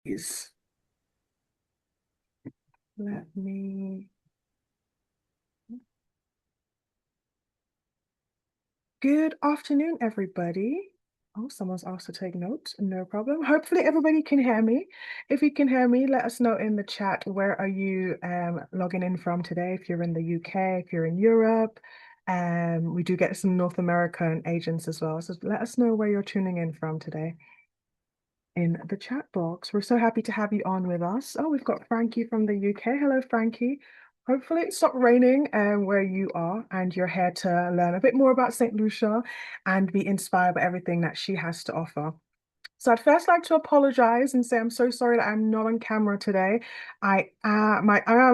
Please let me. Good afternoon, everybody. Oh, someone's asked to take notes. No problem. Hopefully, everybody can hear me. If you can hear me, let us know in the chat where are you logging in from today. If you're in the UK, if you're in Europe, we do get some North American agents as well. So let us know where you're tuning in from today in the chat box. We're so happy to have you on with us. Oh, we've got Frankie from the UK. Hello, Frankie. Hopefully it stopped raining where you are and you're here to learn a bit more about St. Lucia and be inspired by everything that she has to offer. So I'd first like to apologize and say I'm so sorry that I'm not on camera today. I am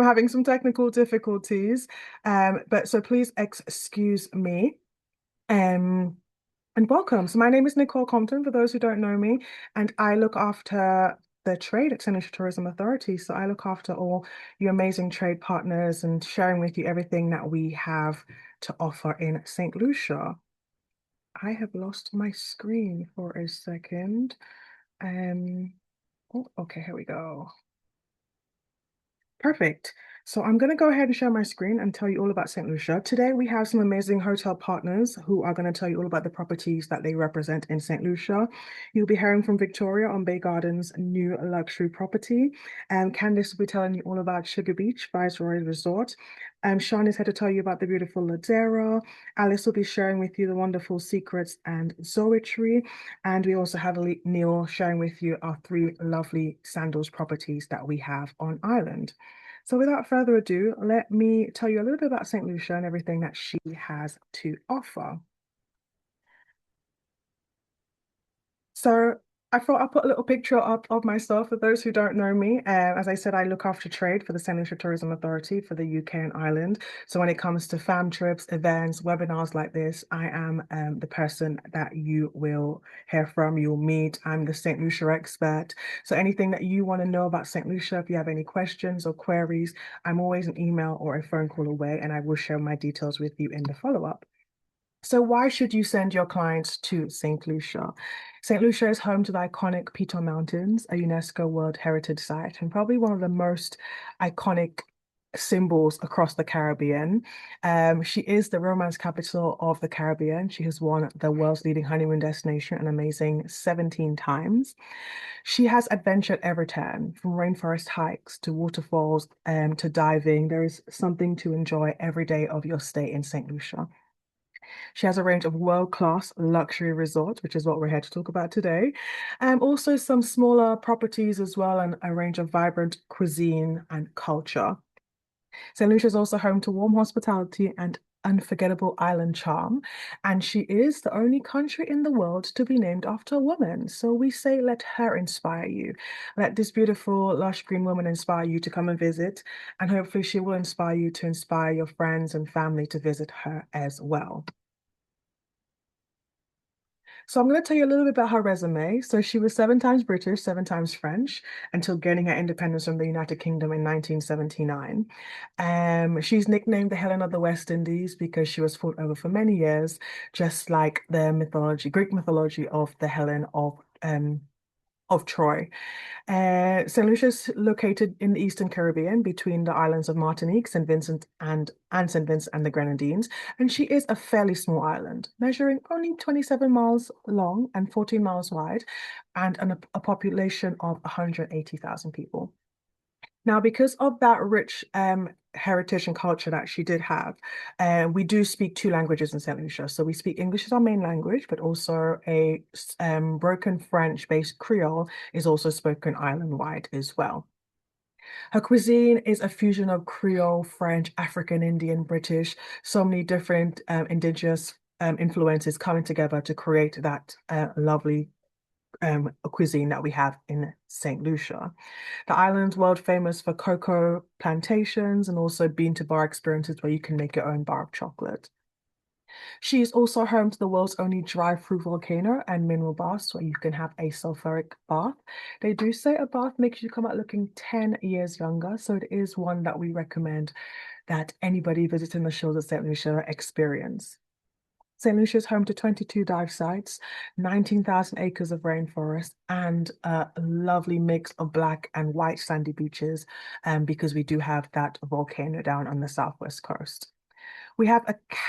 having some technical difficulties, but so please excuse me. Um, and welcome. So my name is Nicole Compton, for those who don't know me, and I look after the trade at St. Lucia Tourism Authority. So I look after all your amazing trade partners and sharing with you everything that we have to offer in St. Lucia. I have lost my screen for a second. Um, oh, okay, here we go. Perfect. So I'm going to go ahead and share my screen and tell you all about St. Lucia. Today we have some amazing hotel partners who are going to tell you all about the properties that they represent in St. Lucia. You'll be hearing from Victoria on Bay Gardens' new luxury property. Candice will be telling you all about Sugar Beach Viceroy Resort. Sean is here to tell you about the beautiful Ladera. Alice will be sharing with you the wonderful Secrets and Zoetry. And we also have Neil sharing with you our three lovely Sandals properties that we have on island. So without further ado, let me tell you a little bit about St. Lucia and everything that she has to offer. So I thought I'll put a little picture up of myself for those who don't know me. As I said, I look after trade for the St. Lucia Tourism Authority for the UK and Ireland. So when it comes to fam trips, events, webinars like this, I am the person that you will hear from, you'll meet. I'm the St. Lucia expert. So anything that you want to know about St. Lucia, if you have any questions or queries, I'm always an email or a phone call away, and I will share my details with you in the follow-up. So why should you send your clients to St. Lucia? St. Lucia is home to the iconic Piton Mountains, a UNESCO World Heritage Site, and probably one of the most iconic symbols across the Caribbean. She is the romance capital of the Caribbean. She has won the world's leading honeymoon destination an amazing 17 times. She has adventure at every turn, from rainforest hikes to waterfalls, to diving. There is something to enjoy every day of your stay in St. Lucia. She has a range of world-class luxury resorts, which is what we're here to talk about today. Also some smaller properties as well, and a range of vibrant cuisine and culture. St. Lucia is also home to warm hospitality and unforgettable island charm. And she is the only country in the world to be named after a woman. So we say, let her inspire you. Let this beautiful, lush green woman inspire you to come and visit. And hopefully she will inspire you to inspire your friends and family to visit her as well. So I'm going to tell you a little bit about her resume. So she was 7 times British, 7 times French, until gaining her independence from the United Kingdom in 1979. She's nicknamed the Helen of the West Indies because she was fought over for many years, just like the mythology, Greek mythology of the Helen of Troy. St. Lucia is located in the Eastern Caribbean between the islands of Martinique, St. Vincent and the Grenadines, and she is a fairly small island, measuring only 27 miles long and 14 miles wide, and a population of 180,000 people. Now, because of that rich heritage and culture that she did have, we do speak two languages in St. Lucia. So we speak English as our main language, but also a broken French-based Creole is also spoken island-wide as well. Her cuisine is a fusion of Creole, French, African, Indian, British, so many different indigenous influences coming together to create that lovely cuisine that we have in St. Lucia. The island's world famous for cocoa plantations and also bean to bar experiences where you can make your own bar of chocolate. She is also home to the world's only dry-through volcano and mineral baths where you can have a sulfuric bath. They do say a bath makes you come out looking 10 years younger, so it is one that we recommend that anybody visiting the shores of St. Lucia experience. St. Lucia is home to 22 dive sites, 19,000 acres of rainforest, and a lovely mix of black and white sandy beaches, because we do have that volcano down on the southwest coast. We have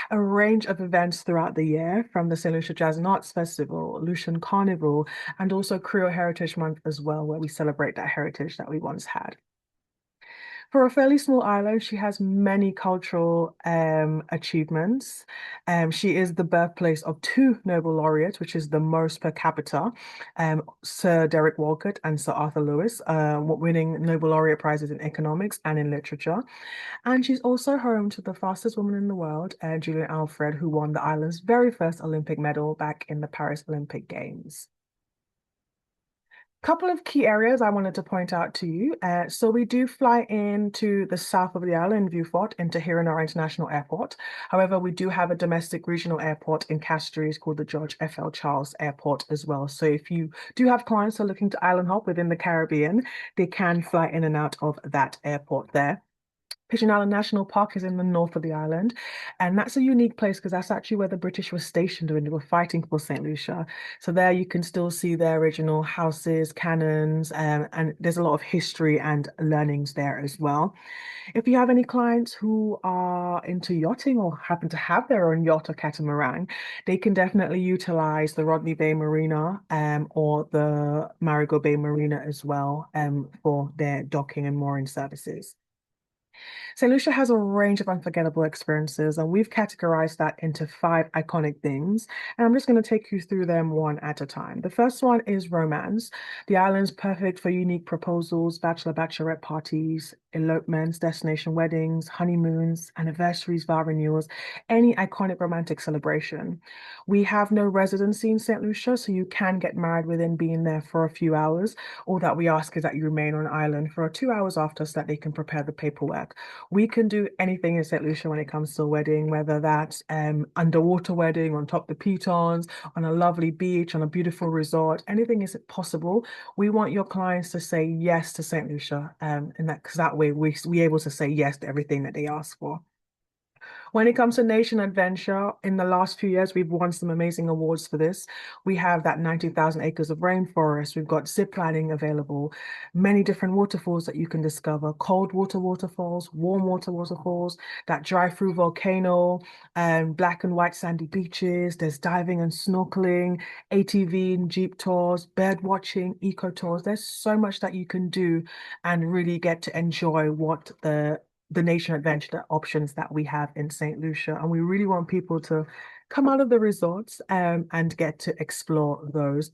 a range of events throughout the year, from the St. Lucia Jazz and Arts Festival, Lucian Carnival, and also Creole Heritage Month as well, where we celebrate that heritage that we once had. For a fairly small island, she has many cultural achievements. She is the birthplace of two Nobel laureates, which is the most per capita, Sir Derek Walcott and Sir Arthur Lewis, winning Nobel laureate prizes in economics and in literature. And she's also home to the fastest woman in the world, Julian Alfred, who won the island's very first Olympic medal back in the Paris Olympic Games. Couple of key areas I wanted to point out to you. So we do fly into the south of the island, Vieux Fort, into Heerhugowaard International Airport. However, we do have a domestic regional airport in Castries called the George F.L. Charles Airport as well. So if you do have clients who are looking to island hop within the Caribbean, they can fly in and out of that airport there. Pigeon Island National Park is in the north of the island, and that's a unique place because that's actually where the British were stationed when they were fighting for St. Lucia. So there you can still see their original houses, cannons, and there's a lot of history and learnings there as well. If you have any clients who are into yachting or happen to have their own yacht or catamaran, they can definitely utilize the Rodney Bay Marina, or the Marigot Bay Marina as well, for their docking and mooring services. St. Lucia has a range of unforgettable experiences, and we've categorized that into five iconic things. And I'm just going to take you through them one at a time. The first one is romance. The island's perfect for unique proposals, bachelorette parties, elopements, destination weddings, honeymoons, anniversaries, vow renewals, any iconic romantic celebration. We have no residency in St. Lucia, so you can get married within being there for a few hours. All that we ask is that you remain on island for 2 hours after so that they can prepare the paperwork. We can do anything in St. Lucia when it comes to a wedding, whether that's underwater wedding on top of the pitons, on a lovely beach, on a beautiful resort, anything is possible. We want your clients to say yes to St. Lucia, and that because that way we able to say yes to everything that they ask for. When it comes to Nation Adventure, in the last few years, we've won some amazing awards for this. We have that 19,000 acres of rainforest. We've got zip lining available, many different waterfalls that you can discover, cold water waterfalls, warm water waterfalls, that drive-through volcano, black and white sandy beaches. There's diving and snorkeling, ATV and Jeep tours, bird watching, eco tours. There's so much that you can do and really get to enjoy what the nation adventure options that we have in St. Lucia. And we really want people to come out of the resorts, and get to explore those.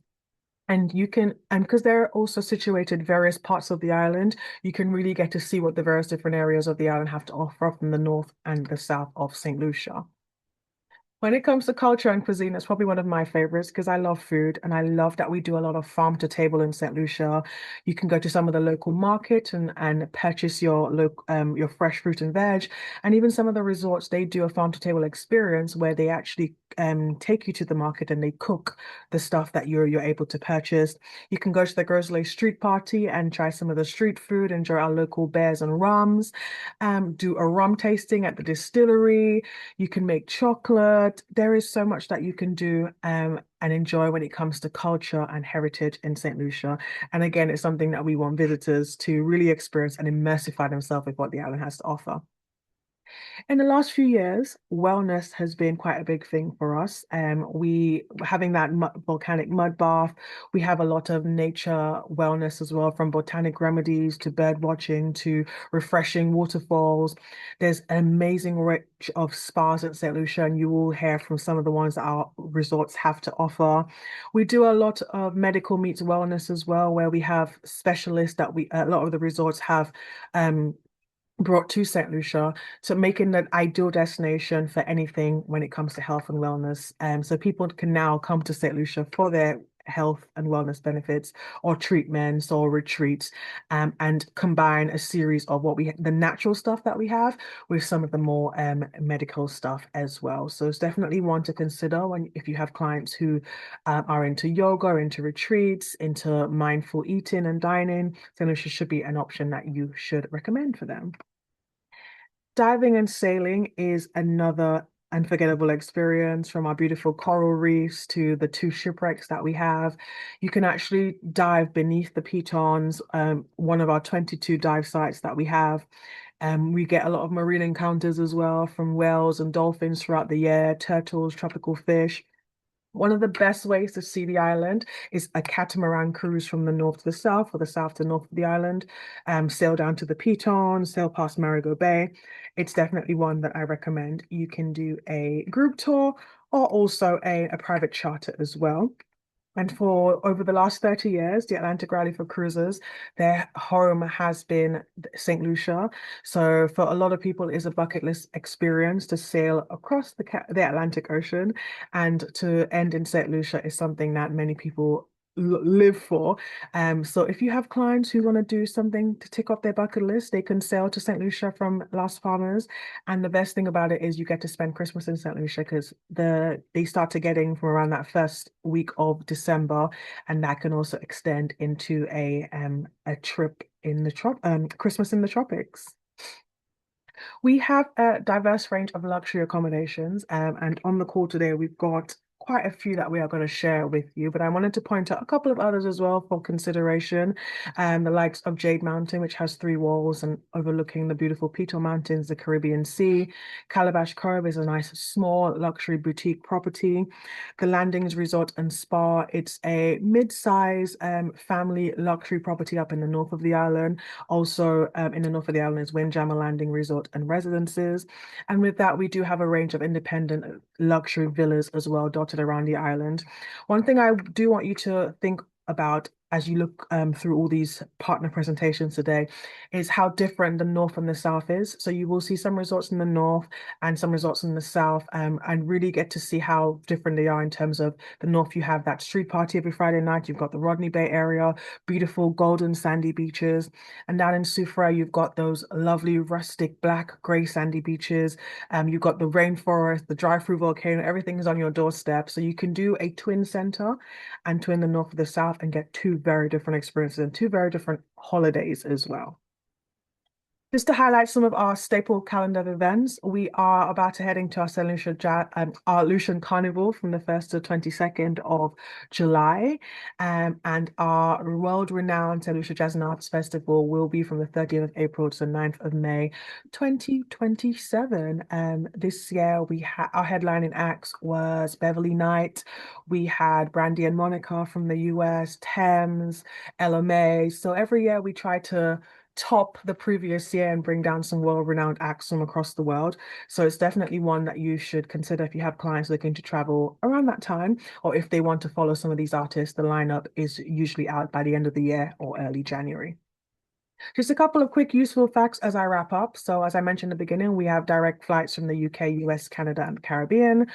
And you can, and because they're also situated various parts of the island, you can really get to see what the various different areas of the island have to offer from the north and the south of St. Lucia. When it comes to culture and cuisine, it's probably one of my favorites because I love food and I love that we do a lot of farm to table in St. Lucia. You can go to some of the local market and purchase your fresh fruit and veg. And even some of the resorts, they do a farm to table experience where they actually take you to the market and they cook the stuff that you're able to purchase. You can go to the Grosley Street Party and try some of the street food, enjoy our local beers and rums, do a rum tasting at the distillery. You can make chocolate. There is so much that you can do, and enjoy when it comes to culture and heritage in St. Lucia. And again, it's something that we want visitors to really experience and immersify themselves with what the island has to offer. In the last few years, wellness has been quite a big thing for us. We having that volcanic mud bath. We have a lot of nature wellness as well, from botanic remedies to bird watching to refreshing waterfalls. There's an amazing range of spas at St. Lucia, and you will hear from some of the ones that our resorts have to offer. We do a lot of medical meets wellness as well, where we have specialists that a lot of the resorts have. Brought to St. Lucia, so making an ideal destination for anything when it comes to health and wellness. So people can now come to St. Lucia for their health and wellness benefits or treatments or retreats, and combine a series of the natural stuff that we have with some of the more medical stuff as well. So it's definitely one to consider when if you have clients who are into yoga, into retreats, into mindful eating and dining, St. Lucia should be an option that you should recommend for them. Diving and sailing is another unforgettable experience from our beautiful coral reefs to the two shipwrecks that we have. You can actually dive beneath the pitons, one of our 22 dive sites that we have. We get a lot of marine encounters as well from whales and dolphins throughout the year, turtles, tropical fish. One of the best ways to see the island is a catamaran cruise from the north to the south or the south to north of the island. Sail down to the Pitons, sail past Marigot Bay. It's definitely one that I recommend. You can do a group tour or also a private charter as well. And for over the last 30 years, the Atlantic Rally for Cruisers, their home has been St. Lucia. So for a lot of people, it's a bucket list experience to sail across the Atlantic Ocean, and to end in St. Lucia is something that many people live for. So if you have clients who want to do something to tick off their bucket list, they can sail to St. Lucia from Las Palmas. And the best thing about it is you get to spend Christmas in St. Lucia because they start to getting from around that first week of December, and that can also extend into a trip in the Christmas in the tropics. We have a diverse range of luxury accommodations, and on the call today, we've got quite a few that we are going to share with you, but I wanted to point out a couple of others as well for consideration. The likes of Jade Mountain, which has three walls and overlooking the beautiful Pito Mountains, the Caribbean Sea. Calabash Cove is a nice small luxury boutique property. The Landings Resort and Spa, it's a mid-size family luxury property up in the north of the island. Also, in the north of the island is Windjammer Landing Resort and Residences. And with that, we do have a range of independent luxury villas as well dotted around the island. One thing I do want you to think about as you look through all these partner presentations today is how different the north and the south is. So you will see some resorts in the north and some resorts in the south, and really get to see how different they are in terms of the north. You have that street party every Friday night. You've got the Rodney Bay area, beautiful golden sandy beaches. And down in Soufrière, you've got those lovely rustic black gray sandy beaches. You've got the rainforest, the dry through volcano, everything is on your doorstep. So you can do a twin center and twin the north of the south and get two very different experiences and two very different holidays as well. Just to highlight some of our staple calendar events, we are about to head into our our Lucian Carnival from the 1st to 22nd of July. And our world-renowned St. Lucia Jazz and Arts Festival will be from the 30th of April to the 9th of May, 2027. This year, our headlining acts was Beverly Knight. We had Brandy and Monica from the US, Thames, Ella May. So every year we try to top the previous year and bring down some world-renowned acts from across the world. So it's definitely one that you should consider if you have clients looking to travel around that time, or if they want to follow some of these artists. The lineup is usually out by the end of the year or early January. Just a couple of quick useful facts as I wrap up. So, as I mentioned in the beginning, we have direct flights from the UK, US, Canada, and Caribbean,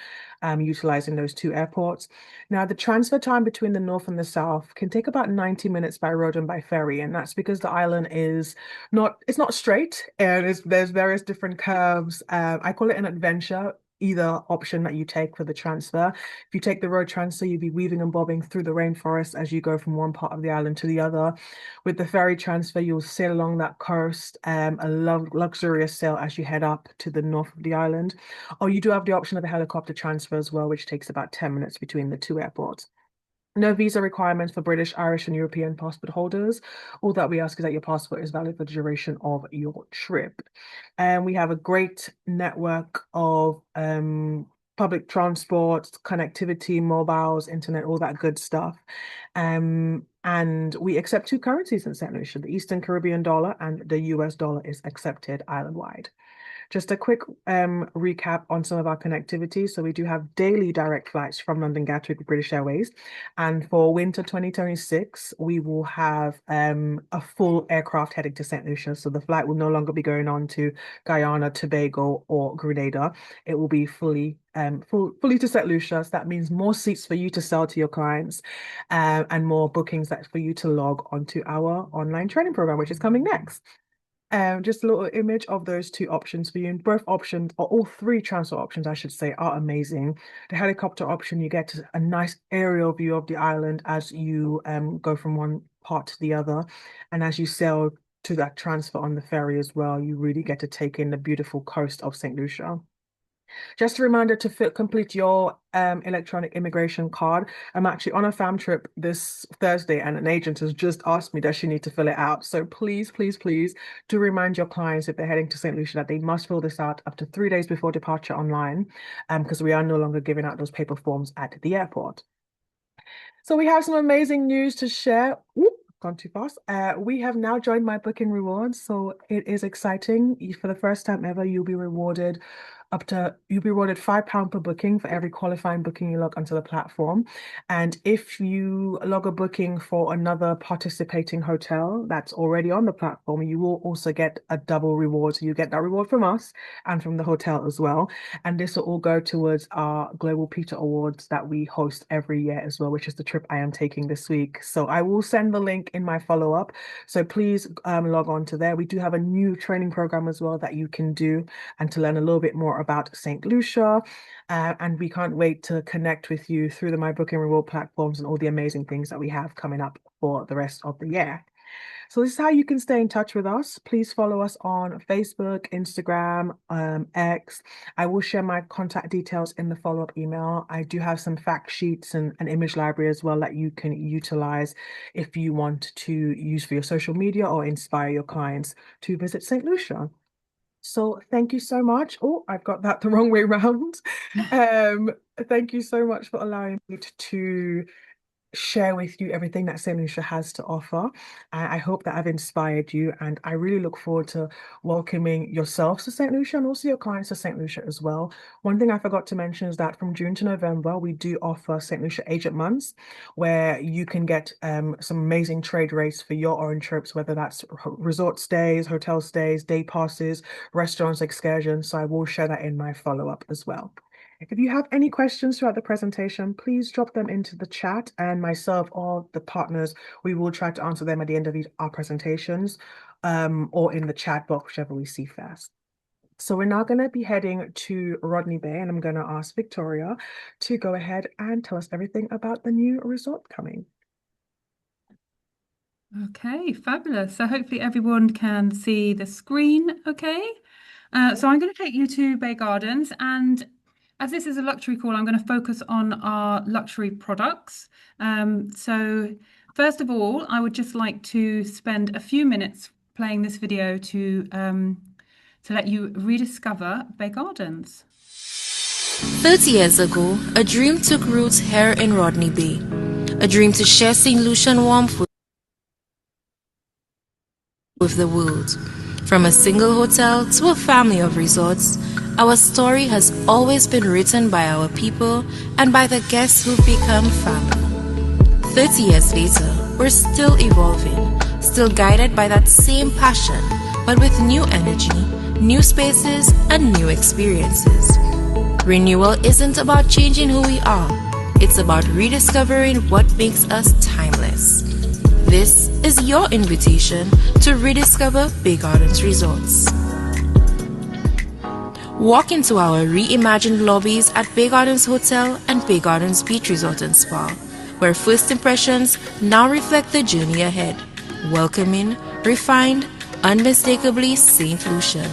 utilizing those two airports. Now, the transfer time between the north and the south can take about 90 minutes by road and by ferry, and that's because the island is it's not straight, and there's various different curves. I call it an adventure. Either option that you take for the transfer. If you take the road transfer, you'll be weaving and bobbing through the rainforest as you go from one part of the island to the other. With the ferry transfer, you'll sail along that coast, a luxurious sail as you head up to the north of the island. Or you do have the option of a helicopter transfer as well, which takes about 10 minutes between the two airports. No visa requirements for British, Irish, and European passport holders. All that we ask is that your passport is valid for the duration of your trip. And we have a great network of public transport, connectivity, mobiles, internet, all that good stuff. And we accept two currencies in St. Lucia. The Eastern Caribbean dollar and the US dollar is accepted island-wide. Just a quick recap on some of our connectivity. So we do have daily direct flights from London Gatwick with British Airways. And for winter 2026, we will have a full aircraft heading to St. Lucia. So the flight will no longer be going on to Guyana, Tobago, or Grenada. It will be fully to St. Lucia. So that means more seats for you to sell to your clients, and more bookings that for you to log onto our online training program, which is coming next. Just a little image of those two options for you. And both options, or all three transfer options, I should say, are amazing. The helicopter option, you get a nice aerial view of the island as you go from one part to the other. And as you sail to that transfer on the ferry as well, you really get to take in the beautiful coast of St. Lucia. Just a reminder to complete your electronic immigration card. I'm actually on a fam trip this Thursday, and an agent has just asked me, does she need to fill it out? So please, please, please do remind your clients if they're heading to St. Lucia that they must fill this out up to 3 days before departure online, because we are no longer giving out those paper forms at the airport. So we have some amazing news to share. Oop, gone too fast. We have now joined My Booking Rewards, so it is exciting. For the first time ever, you'll be rewarded £5 per booking for every qualifying booking you log onto the platform. And if you log a booking for another participating hotel that's already on the platform, you will also get a double reward. So you get that reward from us and from the hotel as well. And this will all go towards our Global Peter Awards that we host every year as well, which is the trip I am taking this week. So I will send the link in my follow-up. So please log on to there. We do have a new training program as well that you can do and to learn a little bit more about St. Lucia. And we can't wait to connect with you through the My Booking Reward platforms and all the amazing things that we have coming up for the rest of the year. So this is how you can stay in touch with us. Please follow us on Facebook, Instagram, X. I will share my contact details in the follow-up email. I do have some fact sheets and an image library as well that you can utilize if you want to use for your social media or inspire your clients to visit St. Lucia. So thank you so much. Oh, I've got that the wrong way round. Thank you so much for allowing me to share with you everything that St. Lucia has to offer. I hope that I've inspired you, and I really look forward to welcoming yourselves to St. Lucia and also your clients to St. Lucia as well. One thing I forgot to mention is that from June to November, we do offer St. Lucia Agent Months, where you can get some amazing trade rates for your own trips, whether that's resort stays, hotel stays, day passes, restaurants, excursions. So I will share that in my follow-up as well. If you have any questions throughout the presentation, please drop them into the chat, and myself or the partners, we will try to answer them at the end of our presentations, or in the chat box, whichever we see first. So we're now going to be heading to Rodney Bay, and I'm going to ask Victoria to go ahead and tell us everything about the new resort coming. Okay, fabulous. So hopefully everyone can see the screen okay. So I'm going to take you to Bay Gardens, and as this is a luxury call, I'm going to focus on our luxury products. So first of all, I would just like to spend a few minutes playing this video to let you rediscover Bay Gardens. 30 years ago, a dream took root here in Rodney Bay. A dream to share St. Lucian warmth with the world. From a single hotel to a family of resorts, our story has always been written by our people and by the guests who've become family. 30 years later, we're still evolving, still guided by that same passion, but with new energy, new spaces, and new experiences. Renewal isn't about changing who we are, it's about rediscovering what makes us timeless. This is your invitation to rediscover Bay Gardens Resorts. Walk into our reimagined lobbies at Bay Gardens Hotel and Bay Gardens Beach Resort and Spa, where first impressions now reflect the journey ahead. Welcoming, refined, unmistakably St. Lucian.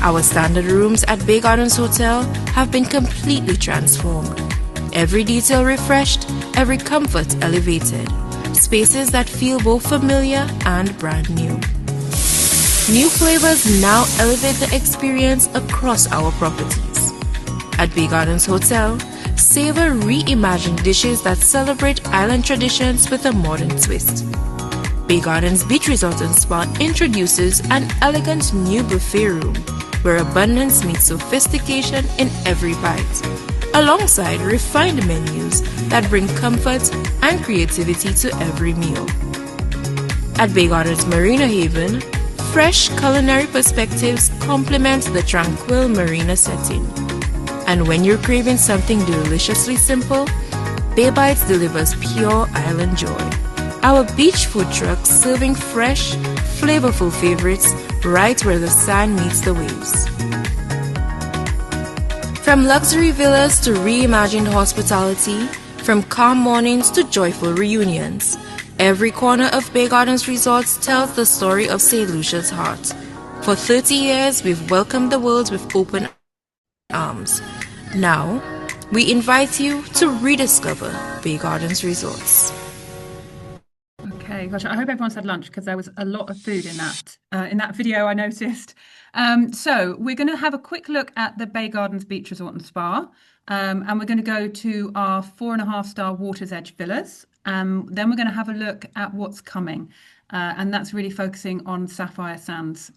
Our standard rooms at Bay Gardens Hotel have been completely transformed. Every detail refreshed, every comfort elevated. Spaces that feel both familiar and brand new. New flavors now elevate the experience across our properties. At Bay Gardens Hotel, savor reimagined dishes that celebrate island traditions with a modern twist. Bay Gardens Beach Resort and Spa introduces an elegant new buffet room where abundance meets sophistication in every bite, alongside refined menus that bring comfort and creativity to every meal. At Bay Gardens Marina Haven, fresh culinary perspectives complement the tranquil marina setting. And when you're craving something deliciously simple, Bay Bites delivers pure island joy. Our beach food trucks serving fresh, flavorful favorites right where the sand meets the waves. From luxury villas to reimagined hospitality, from calm mornings to joyful reunions, every corner of Bay Gardens Resorts tells the story of St. Lucia's heart. For 30 years, we've welcomed the world with open arms. Now, we invite you to rediscover Bay Gardens Resorts. Okay, gosh, I hope everyone's had lunch because there was a lot of food in that video I noticed. So we're going to have a quick look at the Bay Gardens Beach Resort and Spa, and we're going to go to our 4.5-star Water's Edge villas. Then we're going to have a look at what's coming, and that's really focusing on Sapphire Sands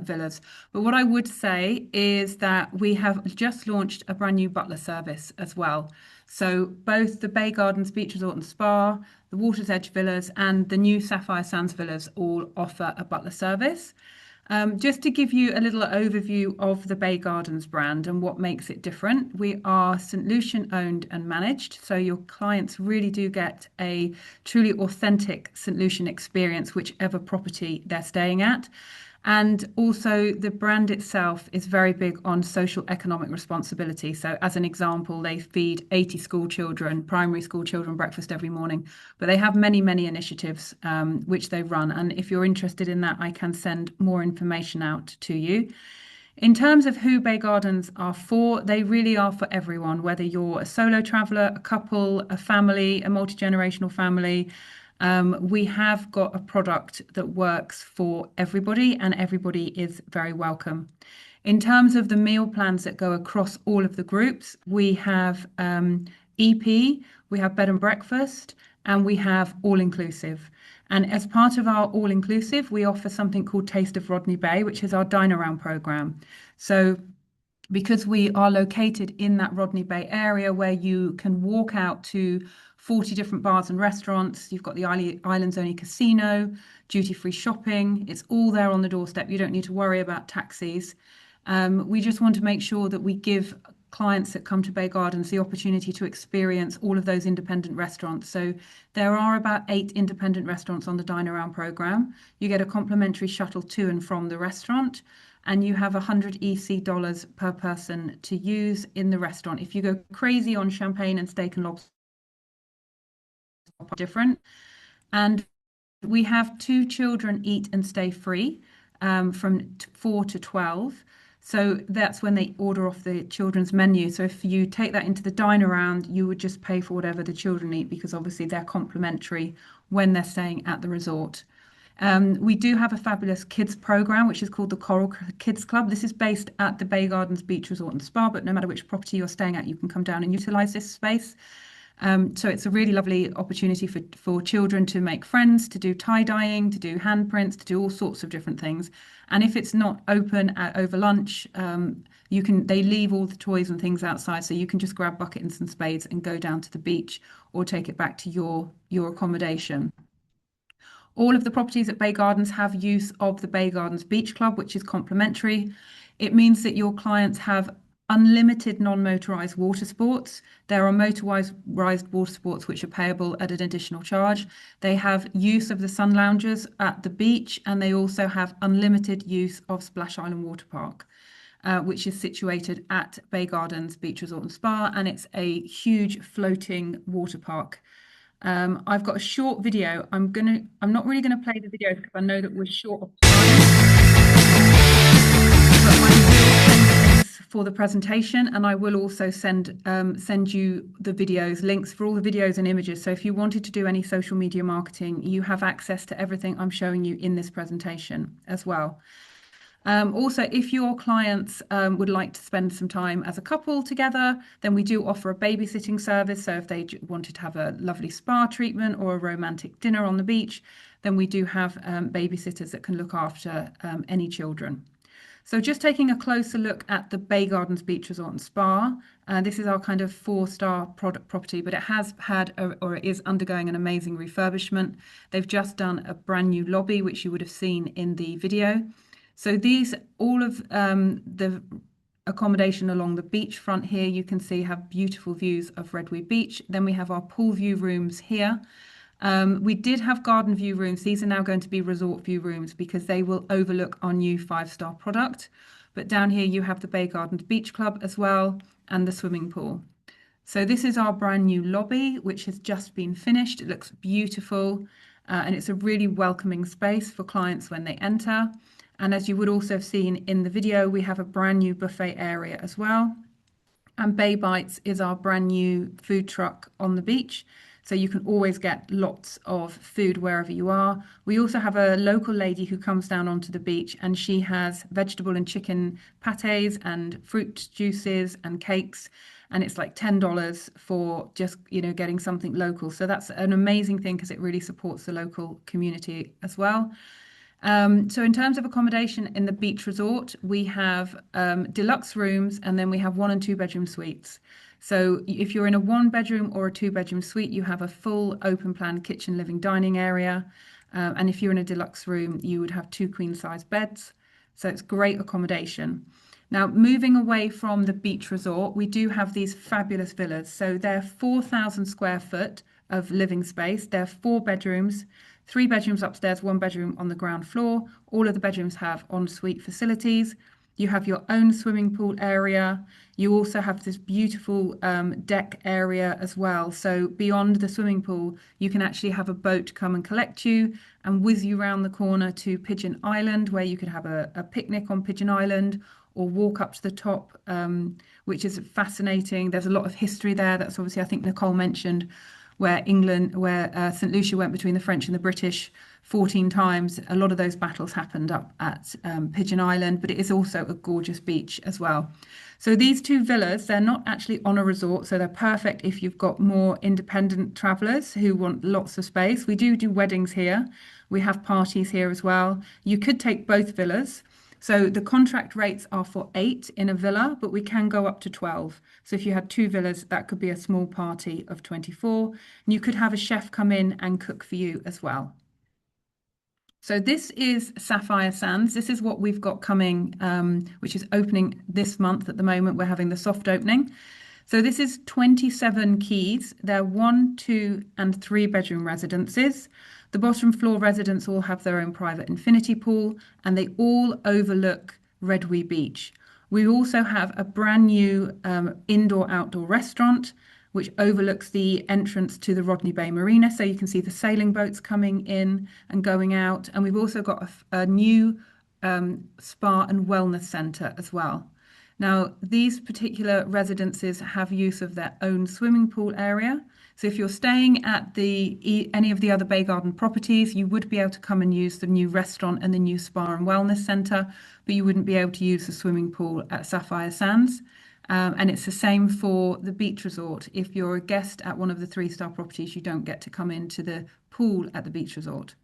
villas. But what I would say is that we have just launched a brand new butler service as well. So both the Bay Gardens Beach Resort and Spa, the Water's Edge villas, and the new Sapphire Sands villas all offer a butler service. Just to give you a little overview of the Bay Gardens brand and what makes it different, we are St. Lucian owned and managed, so your clients really do get a truly authentic St. Lucian experience, whichever property they're staying at. And also the brand itself is very big on social economic responsibility. So as an example, they feed 80 school children, primary school children, breakfast every morning. But they have many, many initiatives which they run. And if you're interested in that, I can send more information out to you. In terms of who Bay Gardens are for, they really are for everyone, whether you're a solo traveller, a couple, a family, a multi-generational family. We have got a product that works for everybody, and everybody is very welcome. In terms of the meal plans that go across all of the groups, we have EP, we have bed and breakfast, and we have all-inclusive. And as part of our all-inclusive, we offer something called Taste of Rodney Bay, which is our dine-around program. So because we are located in that Rodney Bay area where you can walk out to 40 different bars and restaurants, you've got the island's only casino, duty-free shopping, it's all there on the doorstep. You don't need to worry about taxis. We just want to make sure that we give clients that come to Bay Gardens the opportunity to experience all of those independent restaurants. So there are about 8 independent restaurants on the Dine Around program. You get a complimentary shuttle to and from the restaurant, and you have $100 EC per person to use in the restaurant. If you go crazy on champagne and steak and lobster, different. And we have 2 children eat and stay free from 4 to 12. So that's when they order off the children's menu. So if you take that into the dine around, you would just pay for whatever the children eat, because obviously they're complimentary when they're staying at the resort. We do have a fabulous kids program, which is called the Coral Kids Club. This is based at the Bay Gardens Beach Resort and Spa, but no matter which property you're staying at, you can come down and utilize this space. So it's a really lovely opportunity for children to make friends, to do tie-dyeing, to do handprints, to do all sorts of different things. And if it's not open over lunch, they leave all the toys and things outside, so you can just grab buckets and some spades and go down to the beach or take it back to your accommodation. All of the properties at Bay Gardens have use of the Bay Gardens Beach Club, which is complimentary. It means that your clients have unlimited non-motorized water sports. There are motorized water sports which are payable at an additional charge. They have use of the sun loungers at the beach, and they also have unlimited use of Splash Island Water Park, which is situated at Bay Gardens Beach Resort and Spa, and it's a huge floating water park. I've got a short video. I'm not really gonna play the video because I know that we're short of time. But I will send links for the presentation, and I will also send you the videos, links for all the videos and images. So if you wanted to do any social media marketing, you have access to everything I'm showing you in this presentation as well. Also, if your clients would like to spend some time as a couple together, then we do offer a babysitting service. So if they wanted to have a lovely spa treatment or a romantic dinner on the beach, then we do have babysitters that can look after any children. So just taking a closer look at the Bay Gardens Beach Resort and Spa. This is our kind of 4-star product property, but it has had or it is undergoing an amazing refurbishment. They've just done a brand new lobby, which you would have seen in the video. So all of the accommodation along the beachfront here, you can see have beautiful views of Redweed Beach. Then we have our pool view rooms here. We did have garden view rooms. These are now going to be resort view rooms because they will overlook our new 5-star product. But down here you have the Bay Gardens Beach Club as well, and the swimming pool. So this is our brand new lobby, which has just been finished. It looks beautiful, and it's a really welcoming space for clients when they enter. And as you would also have seen in the video, we have a brand new buffet area as well. And Bay Bites is our brand new food truck on the beach. So you can always get lots of food wherever you are. We also have a local lady who comes down onto the beach, and she has vegetable and chicken pâtés and fruit juices and cakes. And it's like $10 for just, getting something local. So that's an amazing thing because it really supports the local community as well. So in terms of accommodation in the beach resort, we have deluxe rooms, and then we have 1 and 2 bedroom suites. So if you're in a 1 bedroom or a 2 bedroom suite, you have a full open plan kitchen, living, dining area. And if you're in a deluxe room, you would have 2 queen size beds. So it's great accommodation. Now, moving away from the beach resort, we do have these fabulous villas. So they're 4,000 square foot of living space. They're 4 bedrooms, 3 bedrooms upstairs, 1 bedroom on the ground floor. All of the bedrooms have ensuite facilities. You have your own swimming pool area. You also have this beautiful deck area as well. So beyond the swimming pool, you can actually have a boat come and collect you and whiz you around the corner to Pigeon Island, where you could have a picnic on Pigeon Island or walk up to the top, which is fascinating. There's a lot of history there. That's obviously, I think Nicole mentioned, where St. Lucia went between the French and the British 14 times. A lot of those battles happened up at Pigeon Island, but it is also a gorgeous beach as well. So these 2 villas, they're not actually on a resort, so they're perfect if you've got more independent travelers who want lots of space. We do weddings here. We have parties here as well. You could take both villas. So the contract rates are for 8 in a villa, but we can go up to 12. So if you had 2 villas, that could be a small party of 24. And you could have a chef come in and cook for you as well. So this is Sapphire Sands. This is what we've got coming, which is opening this month. At the moment, we're having the soft opening. So this is 27 keys. They're 1, 2, and 3 bedroom residences. The bottom floor residents all have their own private infinity pool, and they all overlook Redwee Beach. We also have a brand new indoor-outdoor restaurant, which overlooks the entrance to the Rodney Bay Marina. So you can see the sailing boats coming in and going out. And we've also got a new spa and wellness centre as well. Now, these particular residences have use of their own swimming pool area. So if you're staying at any of the other Bay Garden properties, you would be able to come and use the new restaurant and the new spa and wellness centre, but you wouldn't be able to use the swimming pool at Sapphire Sands. And it's the same for the beach resort. If you're a guest at one of the 3-star properties, you don't get to come into the pool at the beach resort.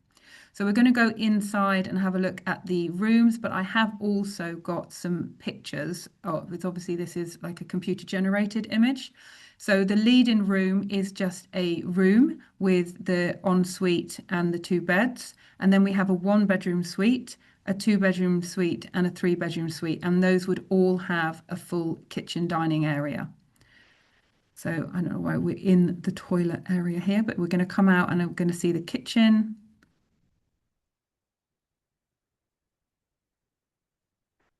So we're going to go inside and have a look at the rooms, but I have also got some pictures. Obviously this is like a computer generated image. So the lead-in room is just a room with the ensuite and the 2 beds. And then we have a 1 bedroom suite, a 2 bedroom suite, and a 3 bedroom suite. And those would all have a full kitchen dining area. So I don't know why we're in the toilet area here, but we're going to come out and we're going to see the kitchen.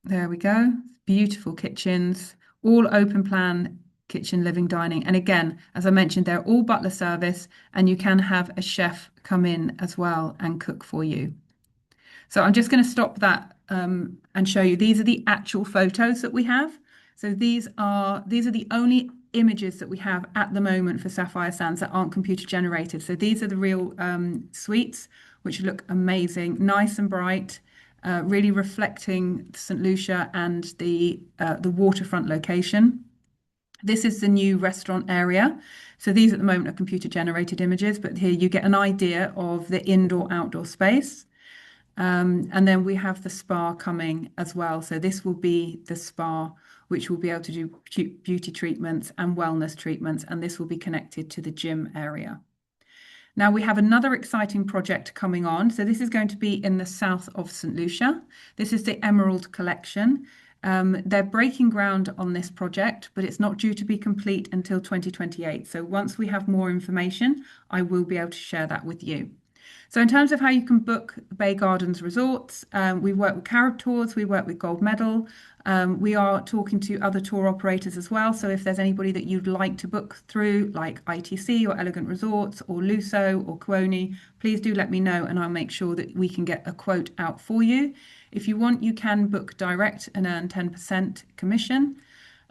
There we go. Beautiful kitchens, all open plan kitchen, living, dining. And again, as I mentioned, they're all butler service, and you can have a chef come in as well and cook for you. So I'm just going to stop that and show you. These are the actual photos that we have. So these are the only images that we have at the moment for Sapphire Sands that aren't computer generated. So these are the real suites, which look amazing, nice and bright. Really reflecting St. Lucia and the waterfront location. This is the new restaurant area. So these at the moment are computer generated images, but here you get an idea of the indoor-outdoor space. And then we have the spa coming as well. So this will be the spa, which will be able to do beauty treatments and wellness treatments, and this will be connected to the gym area. Now we have another exciting project coming on. So this is going to be in the south of St. Lucia. This is the Emerald Collection. They're breaking ground on this project, but it's not due to be complete until 2028. So once we have more information, I will be able to share that with you. So in terms of how you can book Bay Gardens resorts, we work with Carib Tours, we work with Gold Medal. We are talking to other tour operators as well. So if there's anybody that you'd like to book through, like ITC or Elegant Resorts or Luso or Kuoni, please do let me know and I'll make sure that we can get a quote out for you. If you want, you can book direct and earn 10% commission.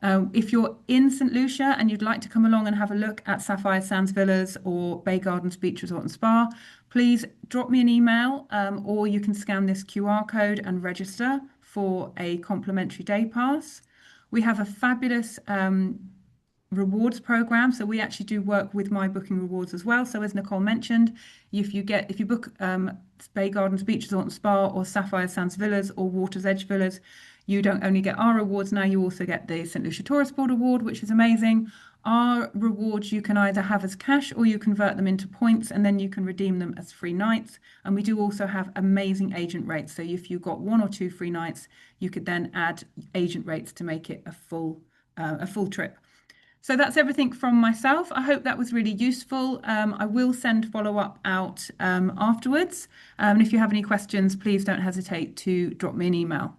If you're in St. Lucia and you'd like to come along and have a look at Sapphire Sands Villas or Bay Gardens Beach Resort and Spa, please drop me an email, or you can scan this QR code and register for a complimentary day pass. We have a fabulous rewards program. So we actually do work with My Booking Rewards as well. So as Nicole mentioned, if you book Bay Gardens Beach Resort and Spa or Sapphire Sands Villas or Water's Edge Villas, you don't only get our rewards now, you also get the St. Lucia Tourist Board Award, which is amazing. Our rewards you can either have as cash or you convert them into points, and then you can redeem them as free nights. And we do also have amazing agent rates. So if you got 1 or 2 free nights, you could then add agent rates to make it a full trip. So that's everything from myself. I hope that was really useful. I will send follow-up out afterwards. And if you have any questions, please don't hesitate to drop me an email.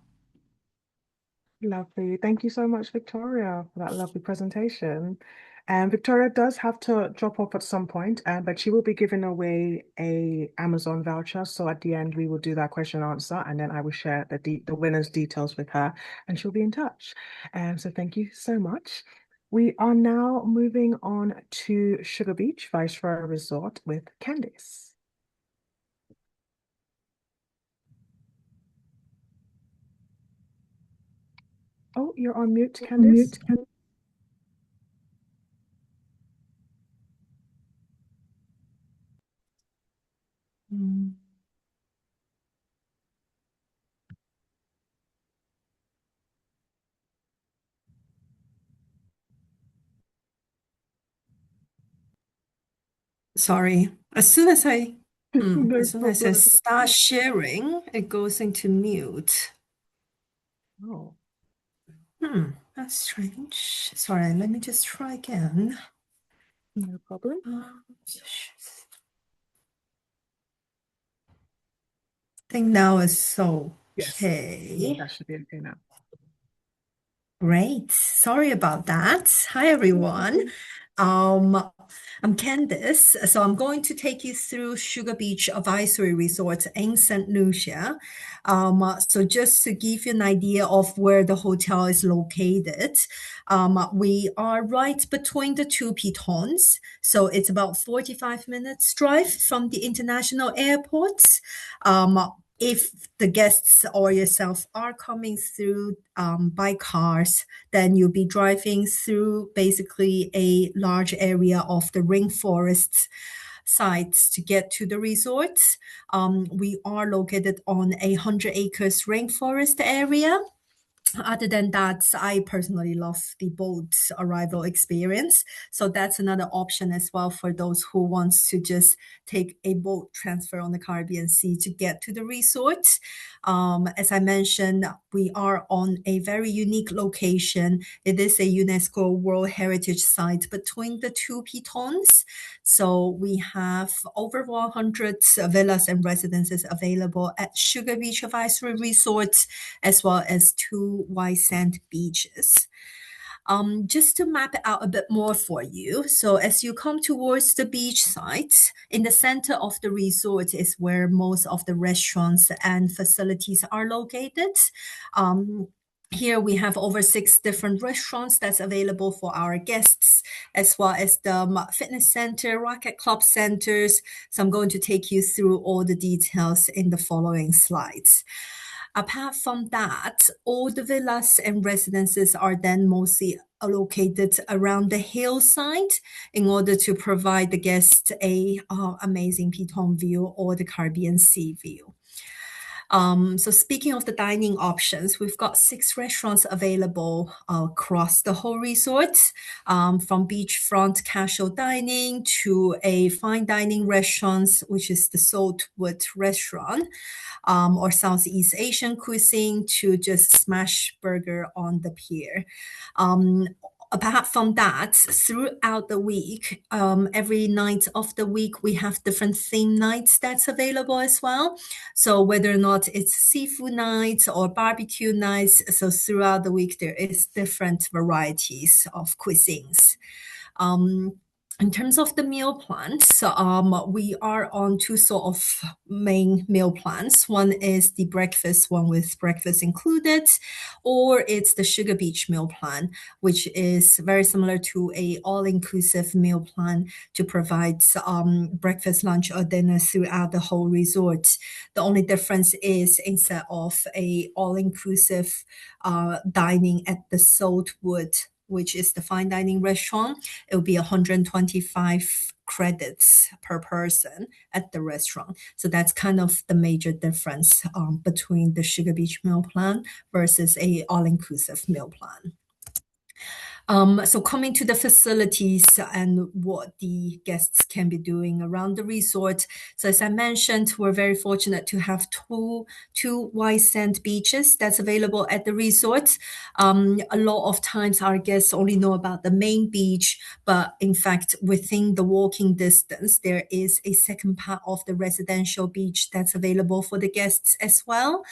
Lovely. Thank you so much, Victoria, for that lovely presentation. Victoria does have to drop off at some point, but she will be giving away a Amazon voucher. So at the end, we will do that question and answer, and then I will share the winner's details with her, and she'll be in touch. So thank you so much. We are now moving on to Sugar Beach Viceroy Resort with Candice. Oh, you're on mute, Candice. Sorry. As soon as I No problem. start sharing, it goes into mute. Oh, That's strange. Sorry, let me just try again. no problem. I think now it's Yes. okay. That should be okay now. Great. Sorry about that. Hi, everyone. I'm Candice. So I'm going to take you through Sugar Beach Advisory Resort in St. Lucia. So just to give you an idea of where the hotel is located, we are right between the two pitons. So it's about 45 minutes drive from the international airport. If the guests or yourself are coming through by cars, then you'll be driving through basically a large area of the rainforest sites to get to the resorts. We are located on a 100 acres rainforest area. Other than that, I personally love the boat arrival experience. So that's another option as well for those who wants to just take a boat transfer on the Caribbean Sea to get to the resort. As I mentioned, we are on a very unique location. It is a UNESCO World Heritage Site between the two pitons. So we have over 100 villas and residences available at Sugar Beach Advisory Resort, as well as 2 white sand beaches. Just to map it out a bit more for you. So as you come towards the beach sites, in the center of the resort is where most of the restaurants and facilities are located. Here we have over 6 different restaurants that's available for our guests, as well as the fitness center, racket club centers. So I'm going to take you through all the details in the following slides. Apart from that, all the villas and residences are then mostly located around the hillside in order to provide the guests a amazing piton view or the Caribbean Sea view. So speaking of the dining options, we've got 6 restaurants available across the whole resort, from beachfront casual dining to a fine dining restaurants, which is the Saltwood restaurant, or Southeast Asian cuisine to just smash burger on the pier. Apart from that, throughout the week, every night of the week, we have different theme nights that's available as well. So whether or not it's seafood nights or barbecue nights, so throughout the week, there is different varieties of cuisines. In terms of the meal plans, we are on two sort of main meal plans. One is the breakfast one with breakfast included, or it's the Sugar Beach meal plan, which is very similar to a all-inclusive meal plan to provide breakfast, lunch, or dinner throughout the whole resort. The only difference is instead of a all-inclusive dining at the Saltwood, which is the fine dining restaurant, it will be 125 credits per person at the restaurant. So that's kind of the major difference between the Sugar Beach meal plan versus a all-inclusive meal plan. So coming to the facilities and what the guests can be doing around the resort. So as I mentioned, we're very fortunate to have two white sand beaches that's available at the resort. A lot of times our guests only know about the main beach, but in fact, within the walking distance, there is a second part of the residential beach that's available for the guests as well.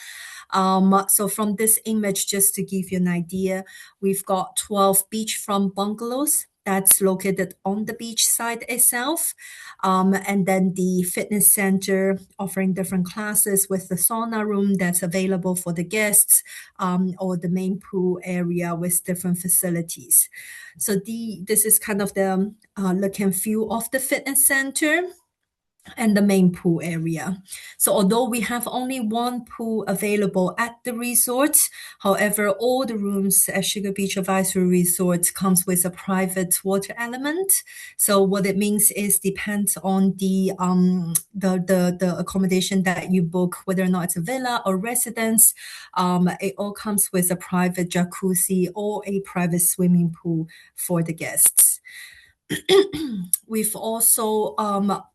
So from this image, just to give you an idea, we've got 12 beachfront bungalows that's located on the beach side itself. And then the fitness center offering different classes with the sauna room that's available for the guests, or the main pool area with different facilities. So this is kind of the look and feel of the fitness center and the main pool area. So although we have only one pool available at the resort, however, all the rooms at Sugar Beach Advisory Resort comes with a private water element. So what it means is depends on the accommodation that you book, whether or not it's a villa or residence, it all comes with a private jacuzzi or a private swimming pool for the guests. We've also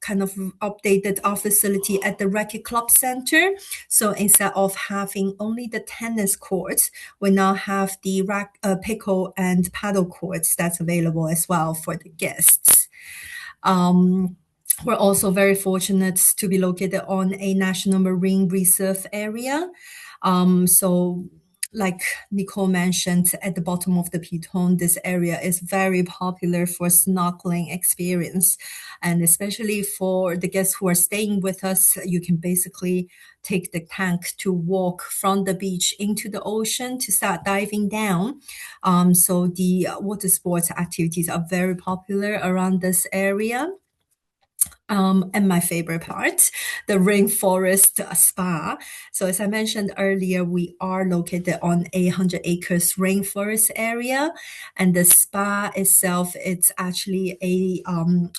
kind of updated our facility at the Racket Club Center. So instead of having only the tennis courts, we now have the pickle and paddle courts that's available as well for the guests. We're also very fortunate to be located on a National Marine Reserve area. So like Nicole mentioned, at the bottom of the Piton, this area is very popular for snorkeling experience. And especially for the guests who are staying with us, you can basically take the tank to walk from the beach into the ocean to start diving down. So the water sports activities are very popular around this area. And my favorite part, the Rainforest Spa. So as I mentioned earlier, we are located on a 100 acres rainforest area, and the spa itself, it's actually a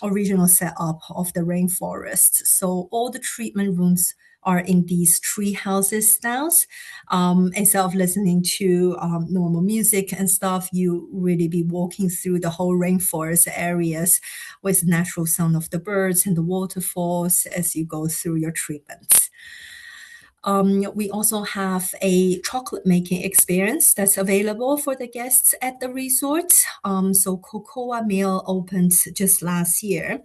original setup of the rainforest. So all the treatment rooms are in these tree houses styles. Instead of listening to normal music and stuff, you really be walking through the whole rainforest areas with natural sound of the birds and the waterfalls as you go through your treatments. We also have a chocolate making experience that's available for the guests at the resort. So Cocoa Meal opened just last year.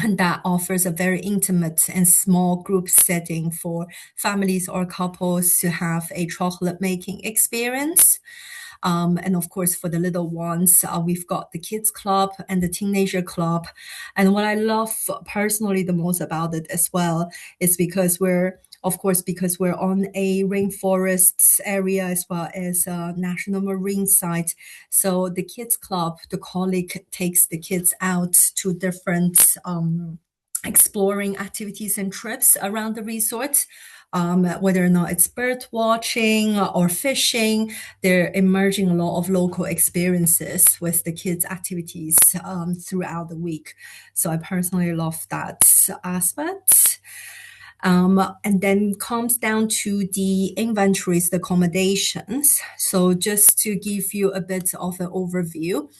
And that offers a very intimate and small group setting for families or couples to have a chocolate making experience. And of course, for the little ones, we've got the kids club and the teenager club. And what I love personally the most about it as well is because we're on a rainforest area as well as a national marine site. So the kids club, the colleague takes the kids out to different exploring activities and trips around the resort. Whether or not it's bird watching or fishing, they're emerging a lot of local experiences with the kids' activities throughout the week. So I personally love that aspect. And then comes down to the inventories, the accommodations. So just to give you a bit of an overview,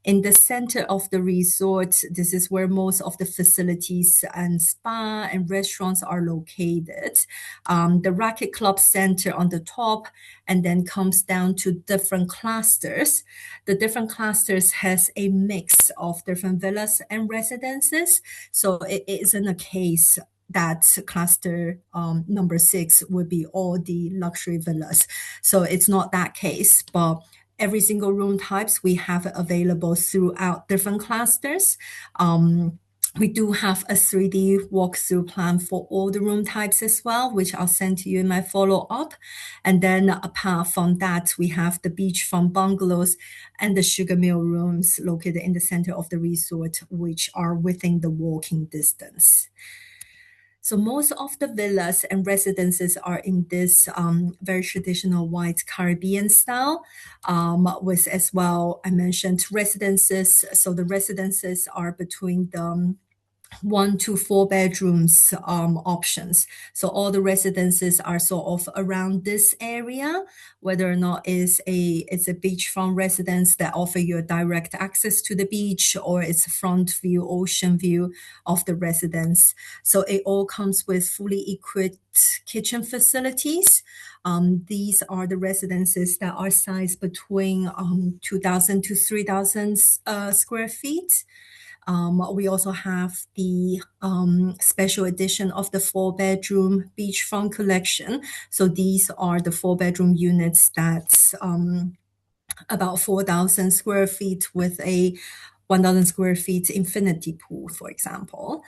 in the center of the resort, this is where most of the facilities and spa and restaurants are located. The Racket Club Center on the top, and then comes down to different clusters. The different clusters has a mix of different villas and residences. So it isn't a case that cluster number 6 would be all the luxury villas. So it's not that case, but every single room types we have available throughout different clusters. We do have a 3D walkthrough plan for all the room types as well, which I'll send to you in my follow-up. And then apart from that, we have the beachfront bungalows and the sugar mill rooms located in the center of the resort, which are within the walking distance. So most of the villas and residences are in this very traditional white Caribbean style, with as well, I mentioned residences. So the residences are between the 1 to 4 bedrooms options. So all the residences are sort of around this area, whether or not it's a beachfront residence that offer you a direct access to the beach, or it's a front view, ocean view of the residence. So it all comes with fully equipped kitchen facilities. These are the residences that are sized between 2,000 to 3,000 square feet. We also have the special edition of the 4-bedroom beachfront collection. So these are the 4-bedroom units that's about 4,000 square feet with a 1,000 square feet infinity pool, for example.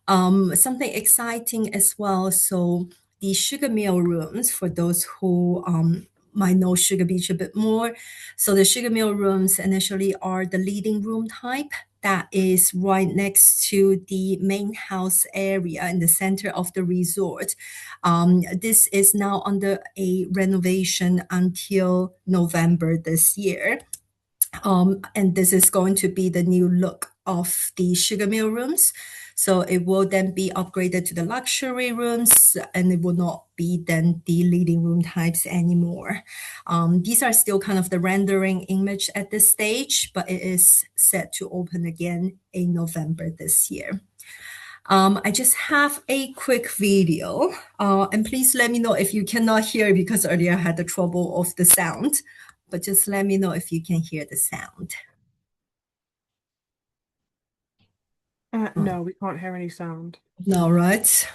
Something exciting as well. So the sugar mill rooms, for those who might know Sugar Beach a bit more. So the sugar mill rooms initially are the leading room type that is right next to the main house area in the center of the resort. This is now under a renovation until November this year. And this is going to be the new look of the sugar mill rooms. So it will then be upgraded to the luxury rooms, and it will not be then the leading room types anymore. These are still kind of the rendering image at this stage, but it is set to open again in November this year. I just have a quick video, and please let me know if you cannot hear, because earlier I had the trouble of the sound, but just let me know if you can hear the sound. No, we can't hear any sound. No, right?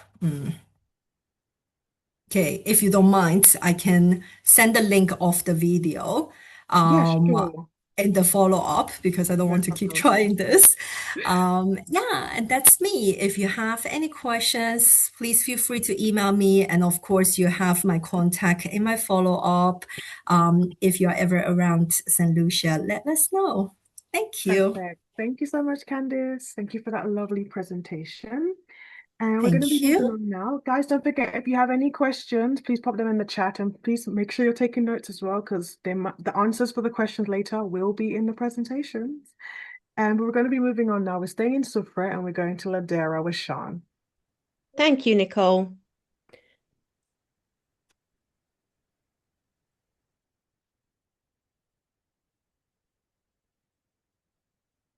Okay, if you don't mind, I can send the link of the video Yeah, sure. in the follow-up, because I don't No want to keep problem. trying this. Yeah, and that's me. If you have any questions, please feel free to email me. And of course, you have my contact in my follow-up. If you're ever around St. Lucia, let us know. Thank you. Perfect. Thank you so much, Candice. Thank you for that lovely presentation. And we're going to be Thank moving you. on now. Guys, don't forget, if you have any questions, please pop them in the chat, and please make sure you're taking notes as well, because the answers for the questions later will be in the presentations. And we're going to be moving on now. We're staying in Soufrière and we're going to Ladera with Sean. Thank you, Nicole.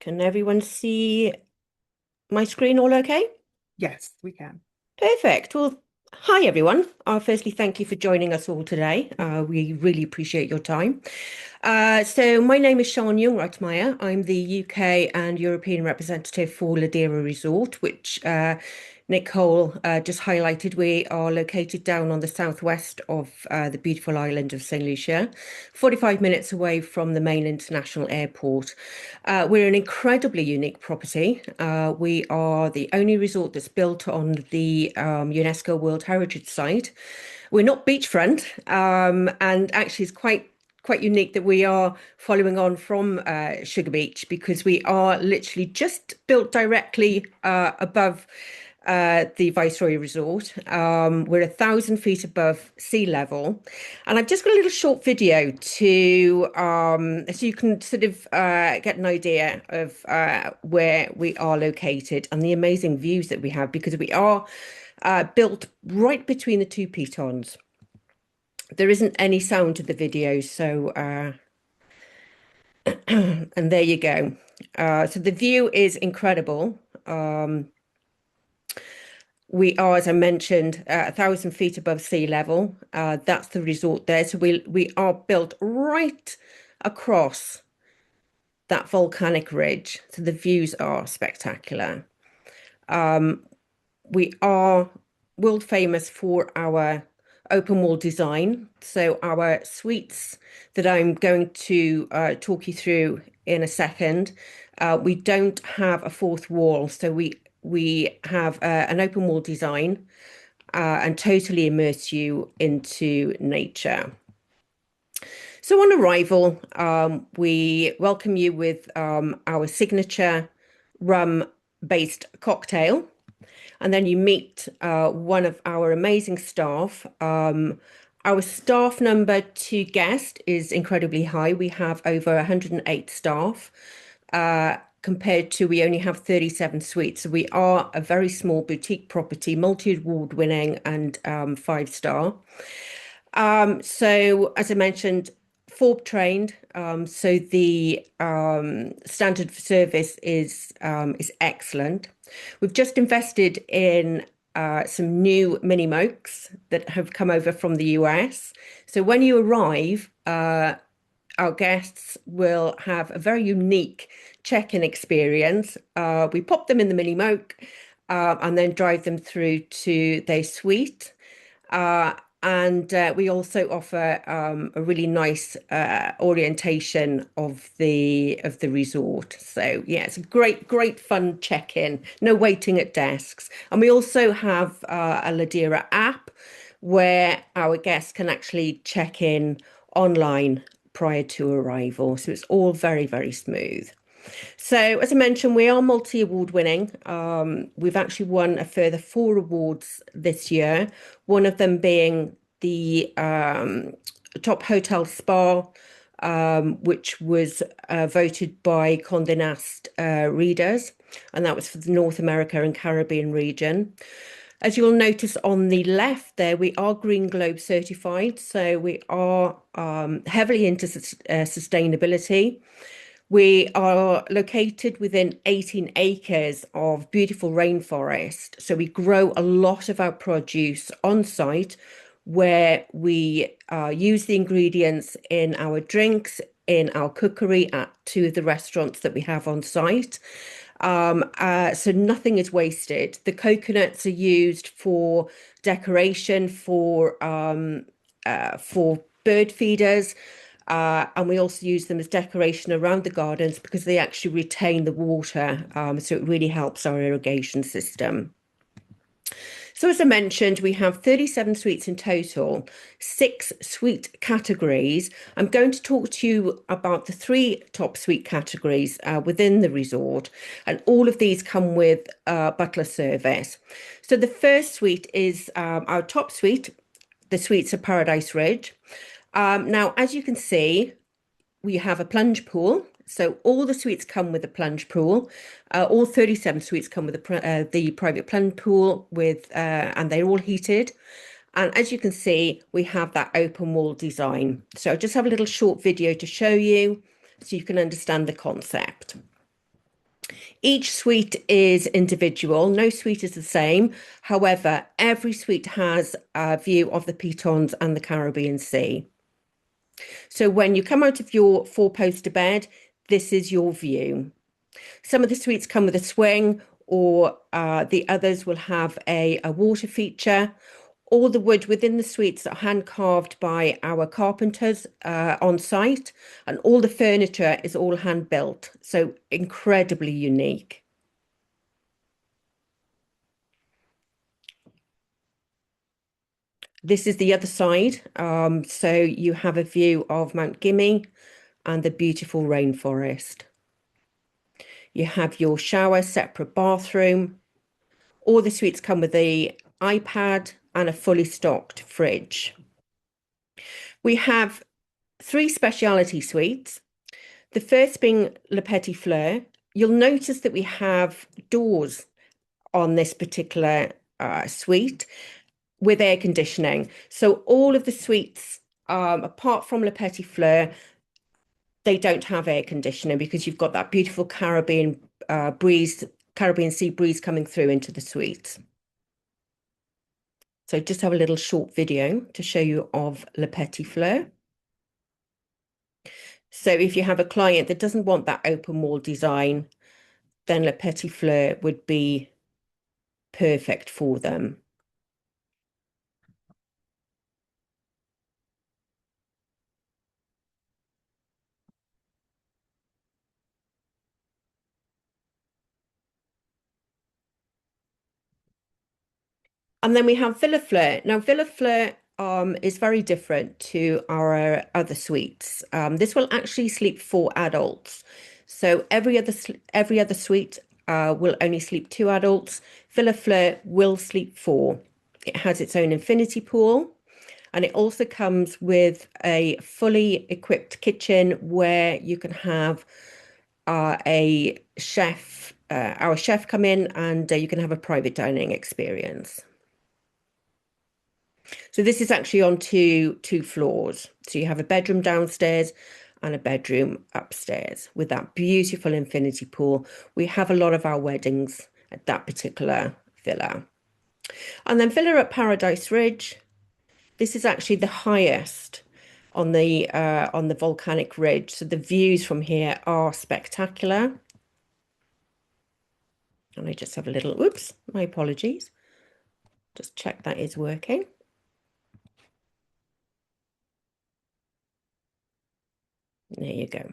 Can everyone see my screen all okay? Yes, we can. Perfect. Well, hi, everyone. Firstly, thank you for joining us all today. We really appreciate your time. So my name is Sean Young-Reitmeyer. I'm the UK and European representative for Ladera Resort, which Nicole just highlighted. We are located down on the southwest of the beautiful island of St. Lucia, 45 minutes away from the main international airport. We're an incredibly unique property. We are the only resort that's built on the UNESCO World Heritage Site. We're not beachfront, and actually it's quite unique that we are following on from Sugar Beach, because we are literally just built directly above the Viceroy Resort. We're 1,000 feet above sea level, and I've just got a little short video to so you can sort of get an idea of where we are located and the amazing views that we have, because we are built right between the two pitons. There isn't any sound to the video, so and there you go. So the view is incredible. We are, as I mentioned, 1,000 feet above sea level. That's the resort there. So we are built right across that volcanic ridge. So the views are spectacular. We are world famous for our open wall design. So our suites that I'm going to talk you through in a second, we don't have a fourth wall. So we have an open wall design and totally immerse you into nature. So on arrival, we welcome you with our signature rum-based cocktail. And then you meet one of our amazing staff. Our staff number to guest is incredibly high. We have over 108 staff compared to we only have 37 suites. So we are a very small boutique property, multi-award winning and 5-star. So as I mentioned, FORB trained. So the standard for service is excellent. We've just invested in some new mini mokes that have come over from the US. So when you arrive, our guests will have a very unique check-in experience. We pop them in the mini moke and then drive them through to their suite. And we also offer a really nice orientation of the resort. So yeah, it's a great fun check-in. No waiting at desks. And we also have a Ladera app where our guests can actually check in online prior to arrival. So it's all very smooth. So as I mentioned, we are multi-award winning. We've actually won a further 4 awards this year, one of them being the top hotel spa, which was voted by Condé Nast readers, and that was for the North America and Caribbean region. As you'll notice on the left there, we are Green Globe certified, so we are heavily into sustainability. We are located within 18 acres of beautiful rainforest. So we grow a lot of our produce on site where we use the ingredients in our drinks, in our cookery at 2 of the restaurants that we have on site. So nothing is wasted. The coconuts are used for decoration, for bird feeders. And we also use them as decoration around the gardens because they actually retain the water. So it really helps our irrigation system. So as I mentioned, we have 37 suites in total, 6 suite categories. I'm going to talk to you about the 3 top suite categories within the resort. And all of these come with butler service. So the first suite is our top suite, the Suites of Paradise Ridge. Now, as you can see, we have a plunge pool. So all the suites come with a plunge pool. All 37 suites come with the private plunge pool and they're all heated. And as you can see, we have that open wall design. So I'll just have a little short video to show you so you can understand the concept. Each suite is individual. No suite is the same. However, every suite has a view of the Pitons and the Caribbean Sea. So when you come out of your 4-poster bed, this is your view. Some of the suites come with a swing, or the others will have a water feature. All the wood within the suites are hand carved by our carpenters on site, and all the furniture is all hand built. So incredibly unique. This is the other side. So you have a view of Mount Gimi and the beautiful rainforest. You have your shower, separate bathroom. All the suites come with the iPad and a fully stocked fridge. We have 3 speciality suites. The first being Le Petit Fleur. You'll notice that we have doors on this particular suite with air conditioning. So all of the suites, apart from Le Petit Fleur, they don't have air conditioning because you've got that beautiful Caribbean Sea breeze coming through into the suite. So just have a little short video to show you of Le Petit Fleur. So if you have a client that doesn't want that open wall design, then Le Petit Fleur would be perfect for them. And then we have Villa Fleur. Now, Villa Fleur is very different to our other suites. This will actually sleep 4 adults. So every other suite will only sleep 2 adults. Villa Fleur will sleep 4. It has its own infinity pool, and it also comes with a fully equipped kitchen where you can have a chef, our chef come in, and you can have a private dining experience. So this is actually on two floors. So you have a bedroom downstairs and a bedroom upstairs with that beautiful infinity pool. We have a lot of our weddings at that particular villa. And then Villa at Paradise Ridge. This is actually the highest on the volcanic ridge. So the views from here are spectacular. And I just have a little, oops, my apologies. Just check that is working. There you go.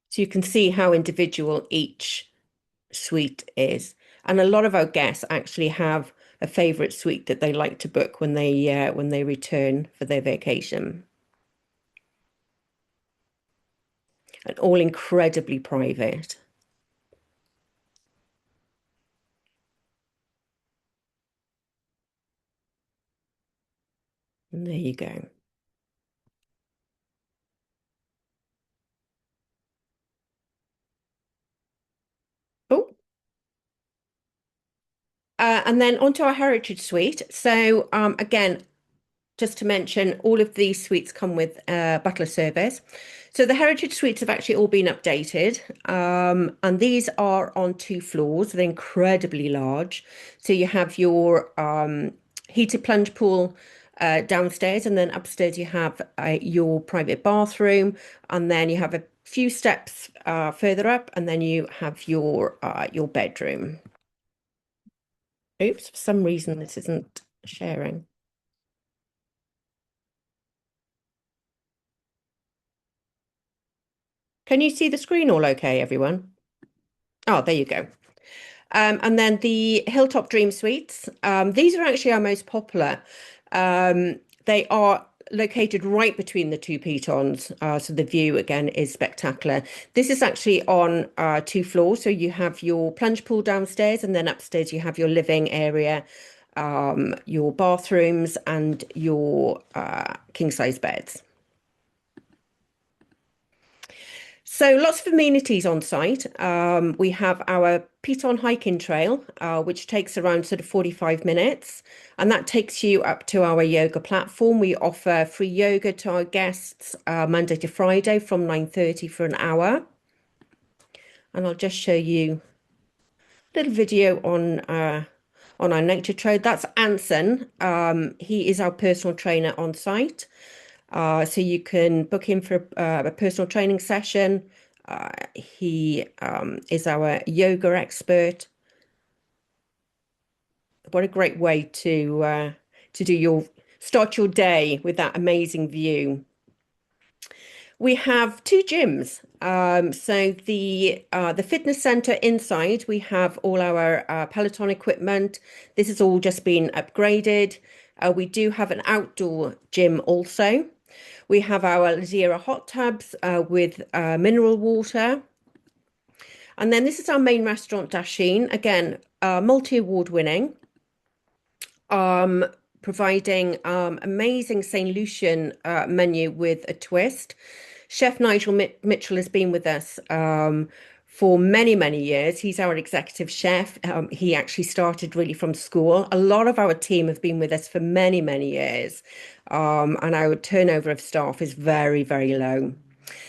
So you can see how individual each suite is. And a lot of our guests actually have a favorite suite that they like to book when they return for their vacation. And all incredibly private. And there you go. Oh. And then onto our Heritage Suite. So again, just to mention, all of these suites come with butler service. So the Heritage Suites have actually all been updated, and these are on 2 floors. They're incredibly large. So you have your heated plunge pool downstairs, and then upstairs you have your private bathroom, and then you have a few steps further up, and then you have your bedroom. Oops, for some reason this isn't sharing. Can you see the screen all okay, everyone? Oh, there you go. And then the Hilltop Dream Suites. These are actually our most popular. They are located right between the 2 pitons, so the view again is spectacular. This is actually on 2 floors, so you have your plunge pool downstairs, and then upstairs you have your living area, your bathrooms, and your king size beds. So lots of amenities on site. We have our Piton hiking trail, which takes around sort of 45 minutes, and that takes you up to our yoga platform. We offer free yoga to our guests Monday to Friday from 9:30 for an hour. And I'll just show you a little video on our nature trail. That's Anson. He is our personal trainer on site. So you can book him for a personal training session. He is our yoga expert. What a great way to start your day with that amazing view. We have 2 gyms. So the fitness center inside, we have all our Peloton equipment. This has all just been upgraded. We do have an outdoor gym also. We have our Lazira hot tubs with mineral water. And then this is our main restaurant, Dasheen. Again, multi-award winning, providing amazing St. Lucian menu with a twist. Chef Nigel Mitchell has been with us for many, many years. He's our executive chef. He actually started really from school. A lot of our team have been with us for many, many years. And our turnover of staff is very, very low.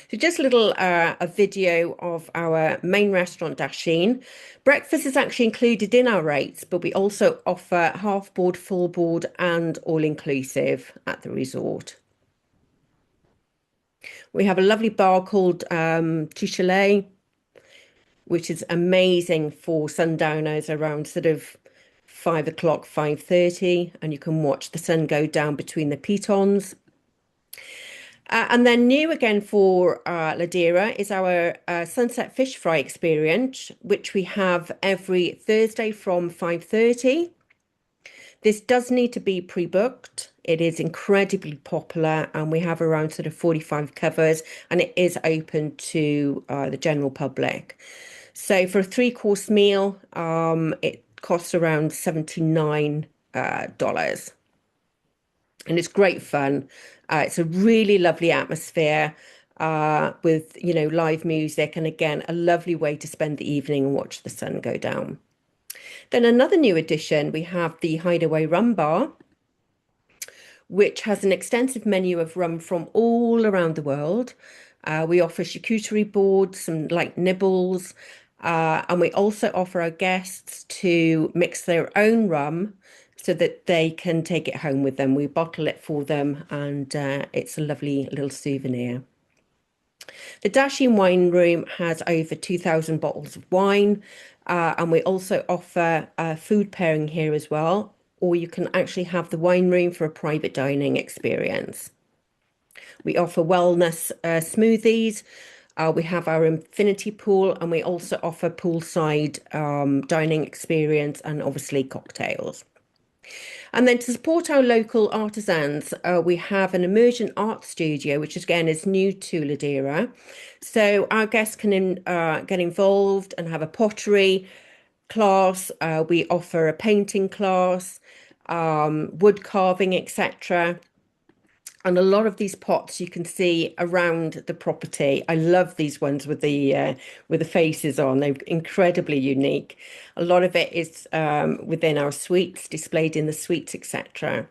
So just a video of our main restaurant, Dasheen. Breakfast is actually included in our rates, but we also offer half board, full board, and all inclusive at the resort. We have a lovely bar called Touchelet, which is amazing for sundowners around sort of 5 o'clock, 5:30, and you can watch the sun go down between the pitons. And then new again for Ladera is our sunset fish fry experience, which we have every Thursday from 5:30. This does need to be pre-booked. It is incredibly popular, and we have around sort of 45 covers, and it is open to the general public. So for a three-course meal, it costs around $79. And it's great fun. It's a really lovely atmosphere with, live music, and again, a lovely way to spend the evening and watch the sun go down. Then another new addition, we have the Hideaway Rum Bar, which has an extensive menu of rum from all around the world. We offer charcuterie boards, some light nibbles, and we also offer our guests to mix their own rum so that they can take it home with them. We bottle it for them, and it's a lovely little souvenir. The Dashing Wine Room has over 2,000 bottles of wine, and we also offer food pairing here as well, or you can actually have the wine room for a private dining experience. We offer wellness smoothies. We have our infinity pool, and we also offer poolside dining experience and obviously cocktails. And then to support our local artisans, we have an immersion art studio, which again is new to Ladera. So our guests can get involved and have a pottery class. We offer a painting class, wood carving, etc. And a lot of these pots you can see around the property. I love these ones with the faces on. They're incredibly unique. A lot of it is within our suites, displayed in the suites, etc.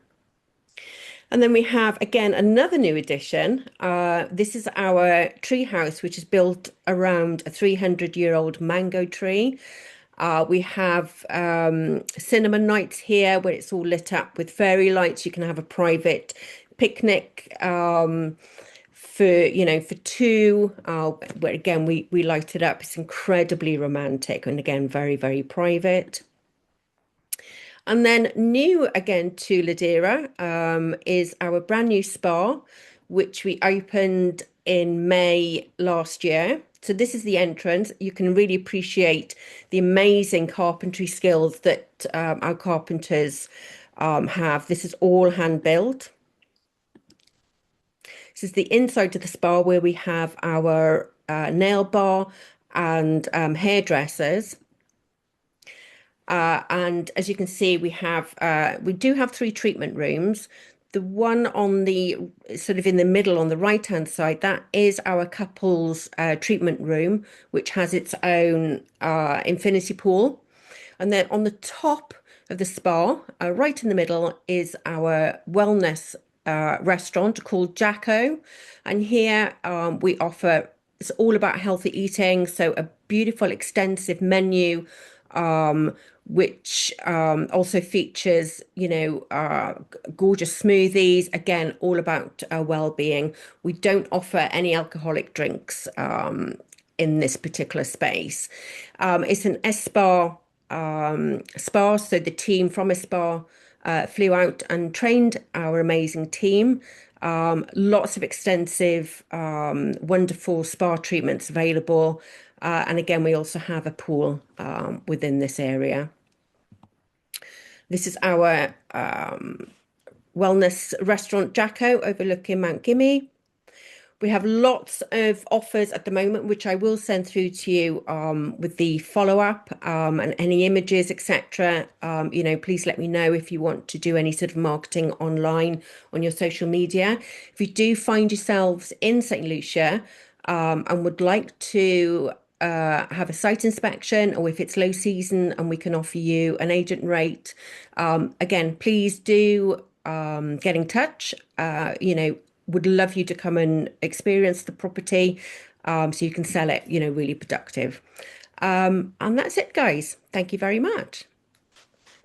And then we have again another new addition. This is our tree house, which is built around a 300-year-old mango tree. We have cinema nights here where it's all lit up with fairy lights. You can have a private picnic for two, where again we light it up. It's incredibly romantic and again very, very private. And then new again to Ladera is our brand new spa, which we opened in May last year. So this is the entrance. You can really appreciate the amazing carpentry skills that our carpenters have. This is all hand built. This is the inside of the spa where we have our nail bar and hairdressers. And as you can see, we do have 3 treatment rooms. The one on the sort of in the middle on the right hand side, that is our couples treatment room, which has its own infinity pool. And then on the top of the spa, right in the middle, is our wellness restaurant called Jacko. And here we offer, it's all about healthy eating. So a beautiful extensive menu, which also features, gorgeous smoothies, again, all about well-being. We don't offer any alcoholic drinks in this particular space. It's an Espa spa, so the team from Espa flew out and trained our amazing team. Lots of extensive, wonderful spa treatments available. And again, we also have a pool within this area. This is our wellness restaurant, Jacko, overlooking Mount Gimme. We have lots of offers at the moment, which I will send through to you with the follow-up and any images, etc. Please let me know if you want to do any sort of marketing online on your social media. If you do find yourselves in St. Lucia and would like to have a site inspection, or if it's low season and we can offer you an agent rate, again, please do get in touch. Would love you to come and experience the property so you can sell it, really productive. And that's it, guys. Thank you very much.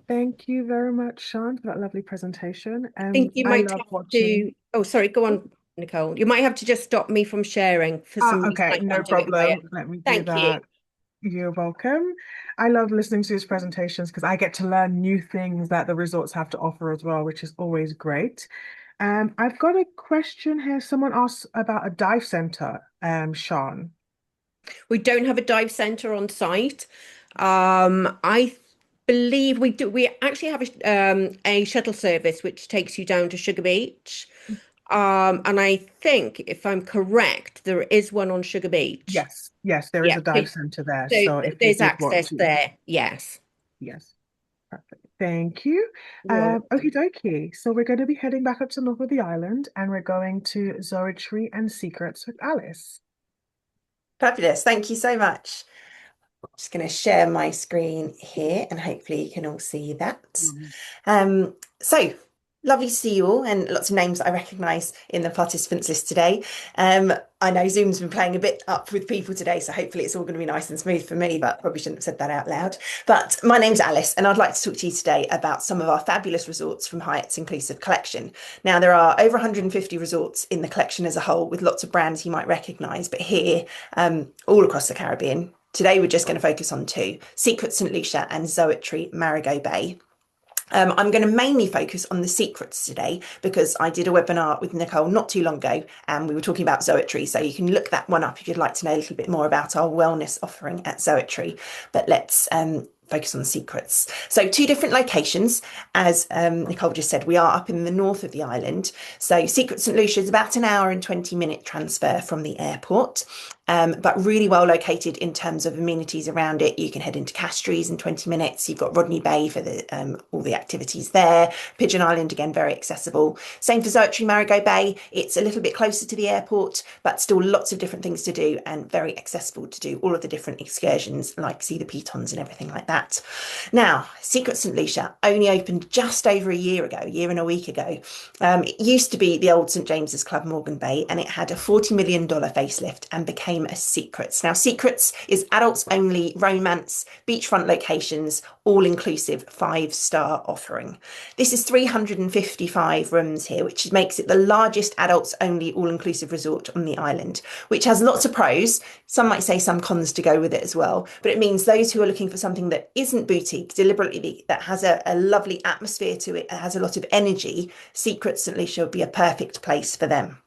Thank you very much, Sean, for that lovely presentation. I think you might have to. Oh, sorry, go on, Nicole. You might have to just stop me from sharing for some reason. Okay, no problem. Let me do that. You're welcome. I love listening to his presentations because I get to learn new things that the resorts have to offer as well, which is always great. I've got a question here. Someone asked about a dive center, Sean. We don't have a dive center on site. I believe we do. We actually have a shuttle service which takes you down to Sugar Beach. And I think, if I'm correct, there is one on Sugar Beach. Yes, there is Yeah, a dive center there. so So if you there's did want access to, there. Yes. yes, perfect. Thank you. Well, Okie dokie. So we're going to be heading back up to north of the island, and we're going to Zoetry and Secrets with Alice. Fabulous. Thank you so much. I'm just going to share my screen here and hopefully you can all see that. So lovely to see you all, and lots of names that I recognise in the participants list today. I know Zoom's been playing a bit up with people today, so hopefully it's all going to be nice and smooth for me, but probably shouldn't have said that out loud. But my name's Alice, and I'd like to talk to you today about some of our fabulous resorts from Hyatt's Inclusive Collection. Now, there are over 150 resorts in the collection as a whole, with lots of brands you might recognise, but here, all across the Caribbean. Today, we're just going to focus on two: Secrets St Lucia and Zoetry Marigot Bay. I'm going to mainly focus on the secrets today because I did a webinar with Nicole not too long ago and we were talking about Zoetry. So you can look that one up if you'd like to know a little bit more about our wellness offering at Zoetry. But let's focus on the secrets. So two different locations. As Nicole just said, we are up in the north of the island. So Secrets St Lucia is about an hour and 20-minute transfer from the airport. But really well located in terms of amenities around it. You can head into Castries in 20 minutes. You've got Rodney Bay for all the activities there. Pigeon Island, again, very accessible. Same for Zoetry Marigot Bay. It's a little bit closer to the airport, but still lots of different things to do and very accessible to do all of the different excursions, like see the pitons and everything like that. Now, Secrets St Lucia only opened just over a year and a week ago. It used to be the old St James's Club Morgan Bay, and it had a $40 million facelift and became a Secrets. Now, Secrets is adults only romance, beachfront locations, all inclusive 5-star offering. This is 355 rooms here, which makes it the largest adults only all inclusive resort on the island, which has lots of pros. Some might say some cons to go with it as well, but it means those who are looking for something that isn't boutique, deliberately, that has a lovely atmosphere to it, and has a lot of energy, Secrets St Lucia would be a perfect place for them.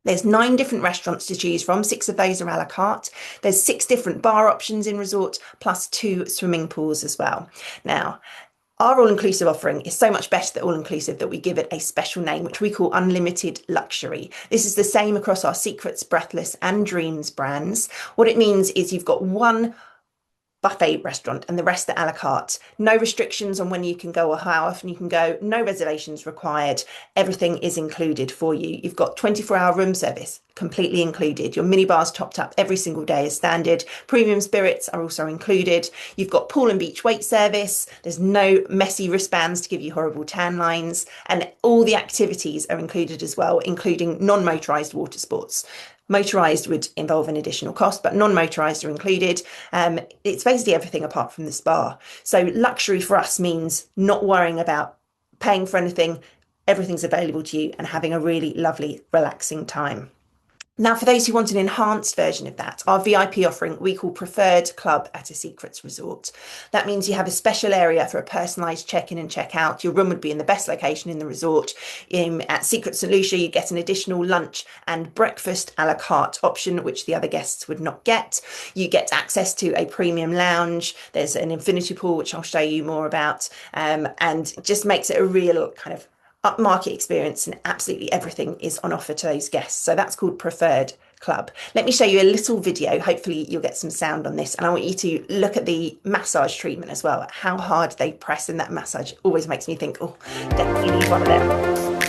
There's 9 different restaurants to choose from. 6 of those are a la carte. There's 6 different bar options in resort, plus 2 swimming pools as well. Now, our all-inclusive offering is so much better than all-inclusive that we give it a special name, which we call Unlimited Luxury. This is the same across our Secrets, Breathless and Dreams brands. What it means is you've got one buffet restaurant and the rest are a la carte. No restrictions on when you can go or how often you can go. No reservations required. Everything is included for you. You've got 24-hour room service completely included. Your minibars topped up every single day as standard. Premium spirits are also included. You've got pool and beach wait service. There's no messy wristbands to give you horrible tan lines. And all the activities are included as well, including non-motorised water sports. Motorised would involve an additional cost, but non-motorised are included. It's basically everything apart from the spa. So luxury for us means not worrying about paying for anything. Everything's available to you and having a really lovely, relaxing time. Now, for those who want an enhanced version of that, our VIP offering we call Preferred Club at a Secrets Resort. That means you have a special area for a personalised check-in and check-out. Your room would be in the best location in the resort. At Secrets St Lucia, you get an additional lunch and breakfast a la carte option, which the other guests would not get. You get access to a premium lounge. There's an infinity pool, which I'll show you more about, and it just makes it a real kind of upmarket experience, and absolutely everything is on offer to those guests. So that's called Preferred Club. Let me show you a little video. Hopefully you'll get some sound on this, and I want you to look at the massage treatment as well. How hard they press in that massage always makes me think, oh, definitely need one of them.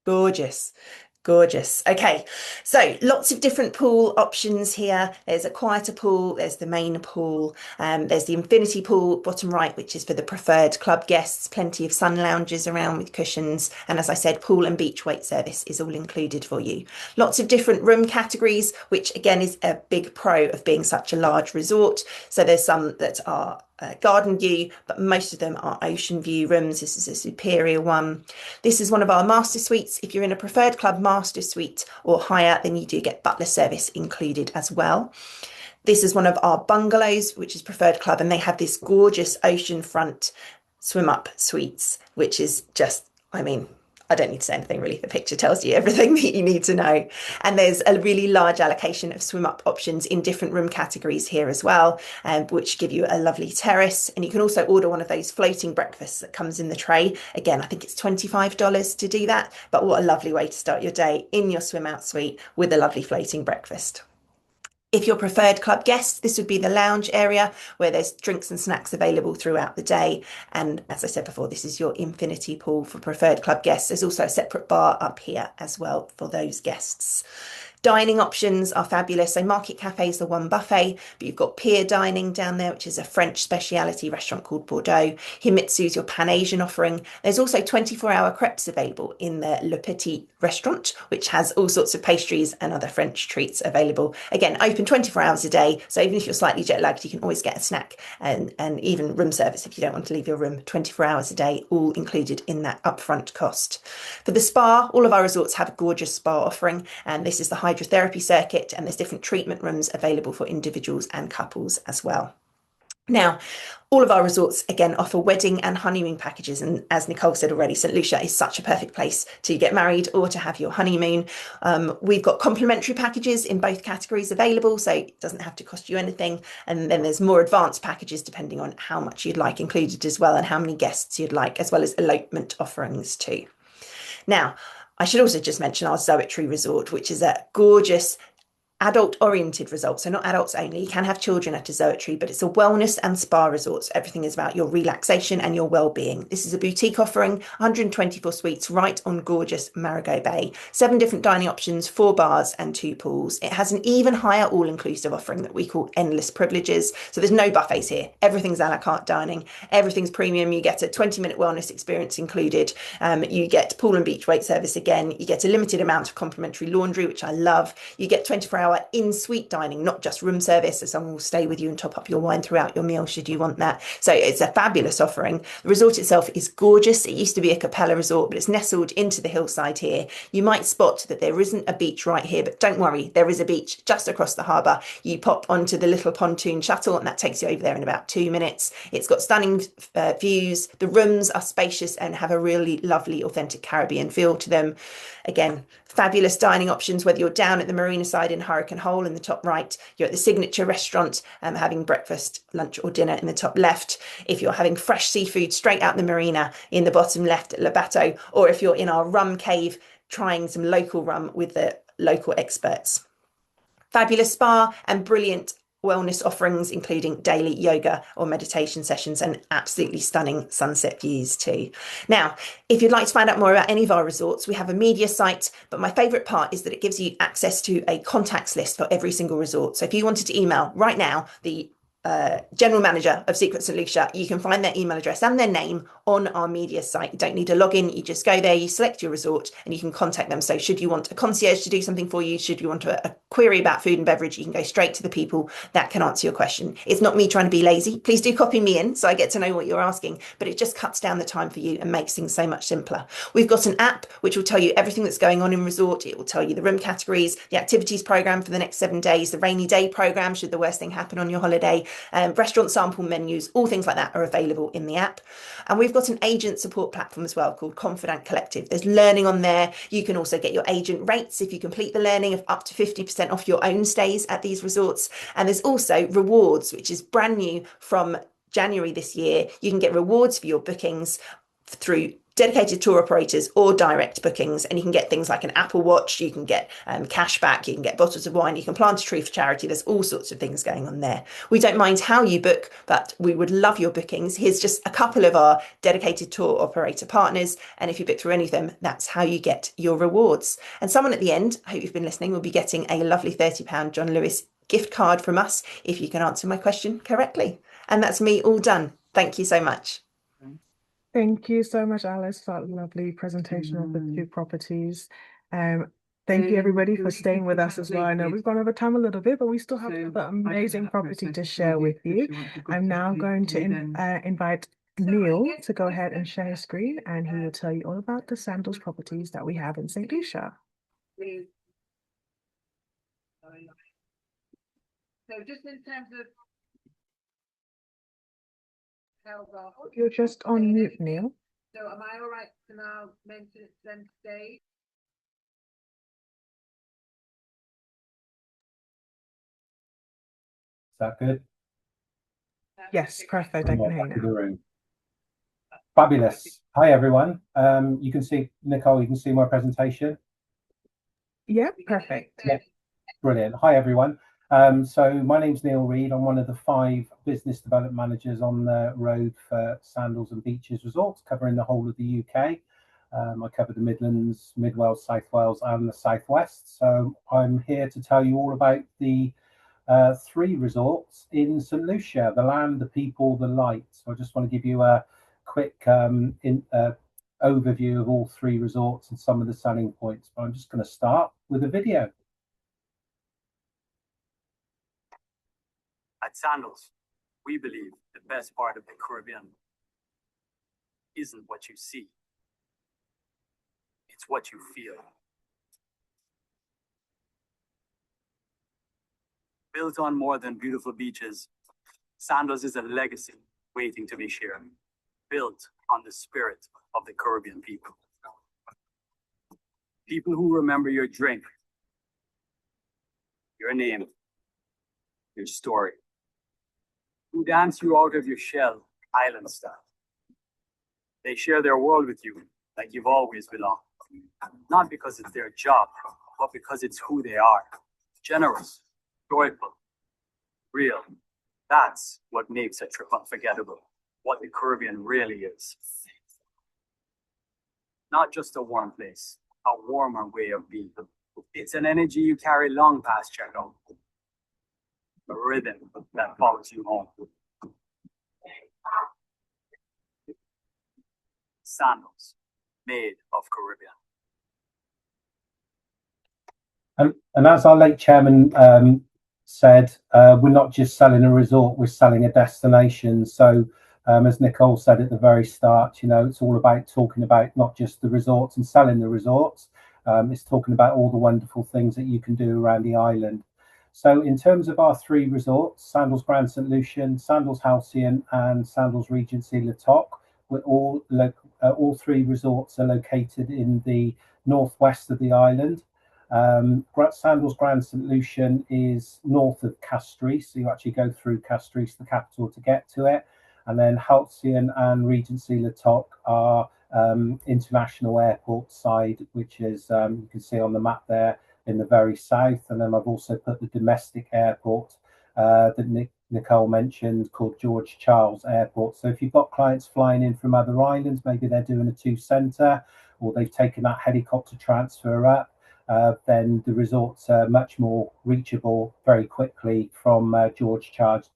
Gorgeous. Gorgeous. Okay, so lots of different pool options here. There's a quieter pool, there's the main pool, there's the infinity pool, bottom right, which is for the preferred club guests, plenty of sun lounges around with cushions. And as I said, pool and beach weight service is all included for you. Lots of different room categories, which again is a big pro of being such a large resort. So there's some that are garden view, but most of them are ocean view rooms. This is a superior one. This is one of our master suites. If you're in a preferred club master suite or higher, then you do get butler service included as well. This is one of our bungalows, which is preferred club, and they have this gorgeous ocean front swim up suites, which is just, I mean, I don't need to say anything really. The picture tells you everything that you need to know. And there's a really large allocation of swim up options in different room categories here as well, which give you a lovely terrace. And you can also order one of those floating breakfasts that comes in the tray. Again, I think it's $25 to do that. But what a lovely way to start your day in your swim out suite with a lovely floating breakfast. If you're preferred club guests, this would be the lounge area where there's drinks and snacks available throughout the day. And as I said before, this is your infinity pool for preferred club guests. There's also a separate bar up here as well for those guests. Dining options are fabulous. So Market Cafe is the one buffet, but you've got Pier Dining down there, which is a French speciality restaurant called Bordeaux. Himitsu's your Pan-Asian offering. There's also 24-hour crepes available in the Le Petit restaurant, which has all sorts of pastries and other French treats available. Again, open 24 hours a day. So even if you're slightly jet lagged, you can always get a snack and even room service if you don't want to leave your room 24 hours a day, all included in that upfront cost. For the spa, all of our resorts have a gorgeous spa offering, and this is the hydrotherapy circuit, and there's different treatment rooms available for individuals and couples as well. Now, all of our resorts, again, offer wedding and honeymoon packages. And as Nicole said already, St. Lucia is such a perfect place to get married or to have your honeymoon. We've got complimentary packages in both categories available, so it doesn't have to cost you anything. And then there's more advanced packages depending on how much you'd like included as well and how many guests you'd like, as well as elopement offerings too. Now, I should also just mention our Zoetry Resort, which is a gorgeous adult-oriented resort, so not adults only. You can have children at a Zoetry, but it's a wellness and spa resort. So everything is about your relaxation and your well-being. This is a boutique offering, 124 suites right on gorgeous Marigot Bay. 7 different dining options, 4 bars and 2 pools. It has an even higher all-inclusive offering that we call Endless Privileges. So there's no buffets here. Everything's a la carte dining. Everything's premium. You get a 20-minute wellness experience included. You get pool and beach weight service again. You get a limited amount of complimentary laundry, which I love. You get 24-hour in-suite dining, not just room service, so someone will stay with you and top up your wine throughout your meal should you want that. So it's a fabulous offering. The resort itself is gorgeous. It used to be a Capella resort, but it's nestled into the hillside here. You might spot that there isn't a beach right here, but don't worry, there is a beach just across the harbour. You pop onto the little pontoon shuttle and that takes you over there in about 2 minutes. It's got stunning views. The rooms are spacious and have a really lovely, authentic Caribbean feel to them. Again, fabulous dining options, whether you're down at the marina side in Hurricane Hole in the top right, you're at the Signature restaurant having breakfast, lunch or dinner in the top left. If you're having fresh seafood straight out the marina in the bottom left at Le Bateau, or if you're in our rum cave trying some local rum with the local experts. Fabulous spa and brilliant wellness offerings, including daily yoga or meditation sessions and absolutely stunning sunset views too. Now, if you'd like to find out more about any of our resorts, we have a media site, but my favourite part is that it gives you access to a contacts list for every single resort. So if you wanted to email right now the general manager of Secret St. Lucia, you can find their email address and their name on our media site. You don't need a login, you just go there, you select your resort and you can contact them. So should you want a concierge to do something for you, should you want a query about food and beverage, you can go straight to the people that can answer your question. It's not me trying to be lazy. Please do copy me in so I get to know what you're asking, but it just cuts down the time for you and makes things so much simpler. We've got an app which will tell you everything that's going on in resort. It will tell you the room categories, the activities program for the next 7 days, the rainy day program should the worst thing happen on your holiday, restaurant sample menus, all things like that are available in the app. And we've got an agent support platform as well called Confidant Collective. There's learning on there. You can also get your agent rates if you complete the learning of up to 50% off your own stays at these resorts. And there's also rewards, which is brand new from January this year. You can get rewards for your bookings through dedicated tour operators or direct bookings, and you can get things like an Apple Watch, you can get cash back, you can get bottles of wine, you can plant a tree for charity. There's all sorts of things going on there. We don't mind how you book, but we would love your bookings. Here's just a couple of our dedicated tour operator partners, and if you book through any of them, that's how you get your rewards. And someone at the end, I hope you've been listening, will be getting a lovely £30 John Lewis gift card from us if you can answer my question correctly. And that's me all done. Thank you so much. Thank you so much, Alice, for that lovely presentation of the two properties. Thank you, everybody, for staying with us as well. I know we've gone over time a little bit, but we still have the amazing property to share with you. I'm now going to invite Neil to go ahead and share his screen, and he will tell you all about the Sandals properties that we have in St. Lucia. So just in terms of You're just on mute, Neil. So am I all right to now mention it to them today? Is that good? Yes, perfect. I can hear you now. Fabulous. Hi, everyone. You can see, Nicole, you can see my presentation? Yeah, perfect. Yeah, brilliant. Hi, everyone. So my name's Neil Reed. I'm one of the 5 business development managers on the road for Sandals and Beaches Resorts, covering the whole of the UK. I cover the Midlands, Mid Wales, South Wales and the South West. So I'm here to tell you all about the 3 resorts in St. Lucia, the land, the people, the light. So I just want to give you a quick overview of all 3 resorts and some of the selling points. But I'm just going to start with a video. At Sandals, we believe the best part of the Caribbean isn't what you see, it's what you feel. Built on more than beautiful beaches, Sandals is a legacy waiting to be shared, built on the spirit of the Caribbean people. People who remember your drink, your name, your story, who dance you out of your shell, island style. They share their world with you like you've always belonged. Not because it's their job, but because it's who they are. Generous, joyful, real. That's what makes a trip unforgettable. What the Caribbean really is. Not just a warm place, a warmer way of being. It's an energy you carry long past checkout. A rhythm that follows you home. Sandals, made of Caribbean. And as our late chairman said, we're not just selling a resort, we're selling a destination. So as Nicole said at the very start, you know, it's all about talking about not just the resorts and selling the resorts. It's talking about all the wonderful things that you can do around the island. So in terms of our 3 resorts, Sandals Grand St. Lucian, Sandals Halcyon and Sandals Regency Le Toc, we're all 3 resorts are located in the northwest of the island. Sandals Grand St. Lucian is north of Castries, so you actually go through Castries, the capital, to get to it. And then Halcyon and Regency Le Toc are international airport side, which is, you can see on the map there, in the very south. And then I've also put the domestic airport that Nicole mentioned, called George Charles Airport. So if you've got clients flying in from other islands, maybe they're doing a 2-center, or they've taken that helicopter transfer up, then the resorts are much more reachable very quickly from George Charles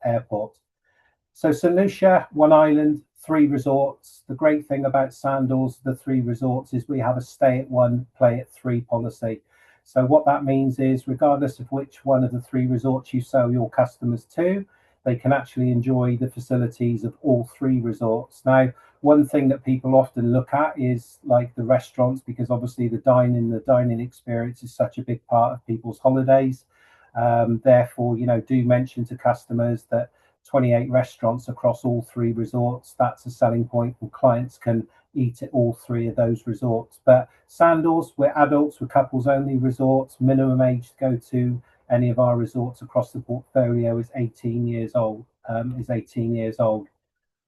Airport. So St. Lucia, 1 island, 3 resorts. The great thing about Sandals, the 3 resorts, is we have a stay at 1, play at 3 policy. So what that means is, regardless of which one of the 3 resorts you sell your customers to, they can actually enjoy the facilities of all 3 resorts. Now, one thing that people often look at is like the restaurants, because obviously the dining experience is such a big part of people's holidays. Therefore, you know, do mention to customers that 28 restaurants across all 3 resorts, that's a selling point, and clients can eat at all 3 of those resorts. But Sandals, we're adults, we're couples only resorts. Minimum age to go to any of our resorts across the portfolio is 18 years old.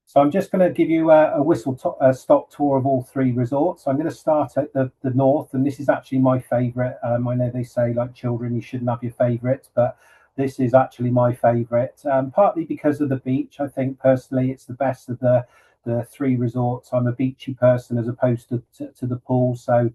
So I'm just going to give you a whistle-stop tour of all three resorts. I'm going to start at the north, and this is actually my favourite. I know they say, like children, you shouldn't have your favourites, but this is actually my favourite, partly because of the beach. I think personally it's the best of the three resorts. I'm a beachy person as opposed to the pool, so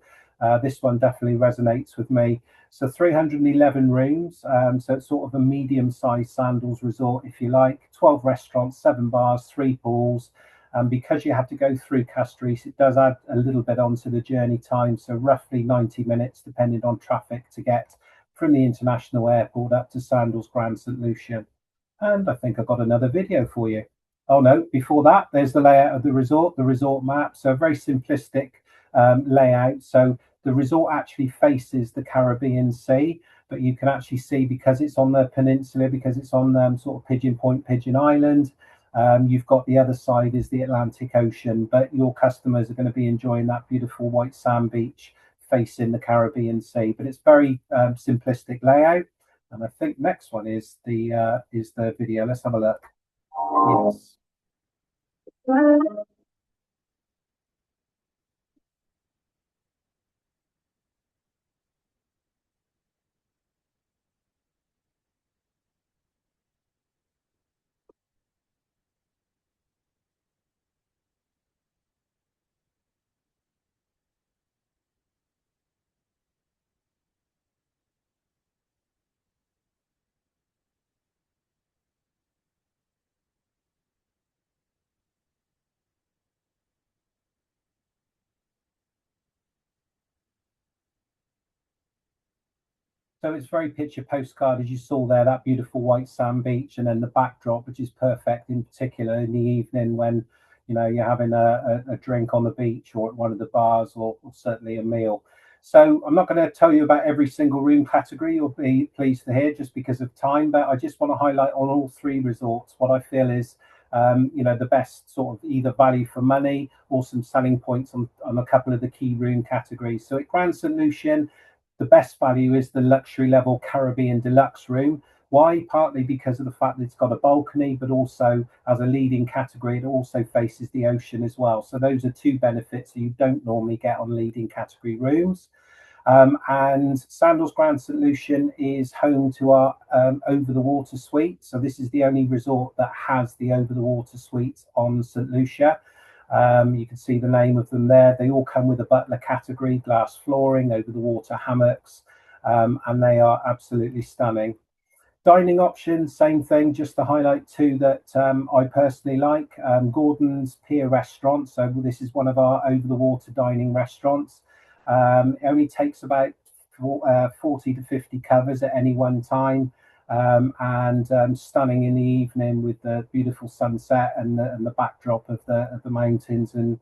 this one definitely resonates with me. So 311 rooms, so it's sort of a medium-sized Sandals resort, if you like. 12 restaurants, 7 bars, 3 pools. And because you have to go through Castries, it does add a little bit onto the journey time, so roughly 90 minutes, depending on traffic, to get from the international airport up to Sandals Grand St. Lucia. And I think I've got another video for you. Oh no, before that, there's the layout of the resort map. So a very simplistic layout. So the resort actually faces the Caribbean Sea, but you can actually see, because it's on the peninsula, because it's on sort of Pigeon Point, Pigeon Island, you've got the other side is the Atlantic Ocean, but your customers are going to be enjoying that beautiful white sand beach facing the Caribbean Sea. But it's very simplistic layout. And I think next one is the video. Let's have a look. Yes. So it's very picture postcard, as you saw there, that beautiful white sand beach, and then the backdrop, which is perfect, in particular in the evening when you're having a drink on the beach or at one of the bars, or certainly a meal. So I'm not going to tell you about every single room category, you'll be pleased to hear, just because of time, but I just want to highlight on all three resorts what I feel is the best sort of either value for money or some selling points on a couple of the key room categories. So at Grand St. Lucian, the best value is the luxury level Caribbean deluxe room. Why? Partly because of the fact that it's got a balcony, but also as a leading category, it also faces the ocean as well. So those are two benefits that you don't normally get on leading category rooms. And Sandals Grand St. Lucian is home to our over the water suite. So this is the only resort that has the over the water suite on St. Lucia. You can see the name of them there. They all come with a butler category, glass flooring, over the water hammocks, and they are absolutely stunning. Dining options, same thing, just to highlight two that I personally like. Gordon's Pier Restaurant. So this is one of our over the water dining restaurants. It only takes about 40 to 50 covers at any one time. And stunning in the evening with the beautiful sunset and the backdrop of the mountains and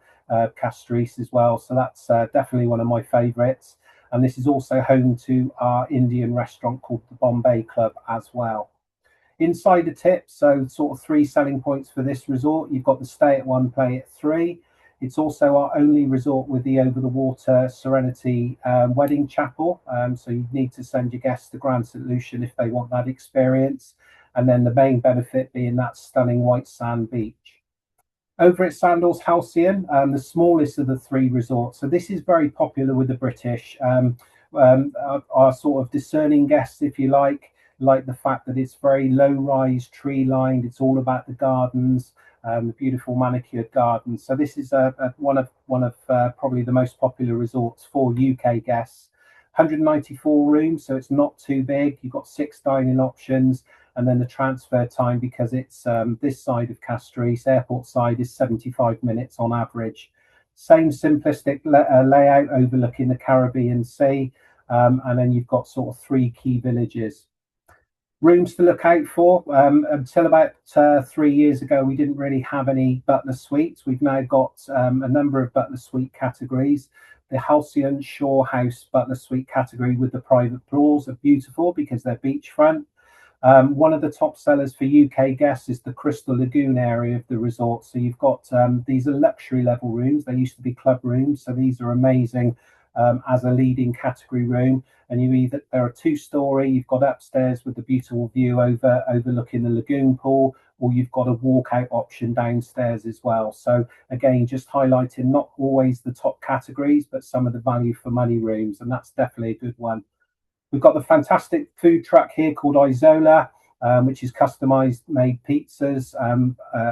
Castries as well. So that's definitely one of my favourites. And this is also home to our Indian restaurant called the Bombay Club as well. Insider tips, so sort of 3 selling points for this resort. You've got the stay at 1, play at 3. It's also our only resort with the over-the-water Serenity wedding chapel. So you need to send your guests to Grand St. Lucian if they want that experience. And then the main benefit being that stunning white sand beach. Over at Sandals Halcyon, the smallest of the 3 resorts. So this is very popular with the British. Our sort of discerning guests, if you like the fact that it's very low-rise, tree-lined. It's all about the gardens. The beautiful manicured gardens. So this is one of probably the most popular resorts for UK guests. 194 rooms, so it's not too big. You've got 6 dining options, and then the transfer time, because it's this side of Castries, airport side, is 75 minutes on average. Same simplistic layout overlooking the Caribbean Sea, and then you've got sort of 3 key villages. Rooms to look out for. Until about 3 years ago, we didn't really have any butler suites. We've now got a number of butler suite categories. The Halcyon Shore House butler suite category with the private floors are beautiful because they're beachfront. One of the top sellers for UK guests is the Crystal Lagoon area of the resort. So you've got these are luxury level rooms. They used to be club rooms, so these are amazing as a leading category room. And they're a 2-story. You've got upstairs with the beautiful view overlooking the lagoon pool, or you've got a walkout option downstairs as well. So again, just highlighting not always the top categories, but some of the value for money rooms, and that's definitely a good one. We've got the fantastic food truck here called Isola, which is customized made pizzas,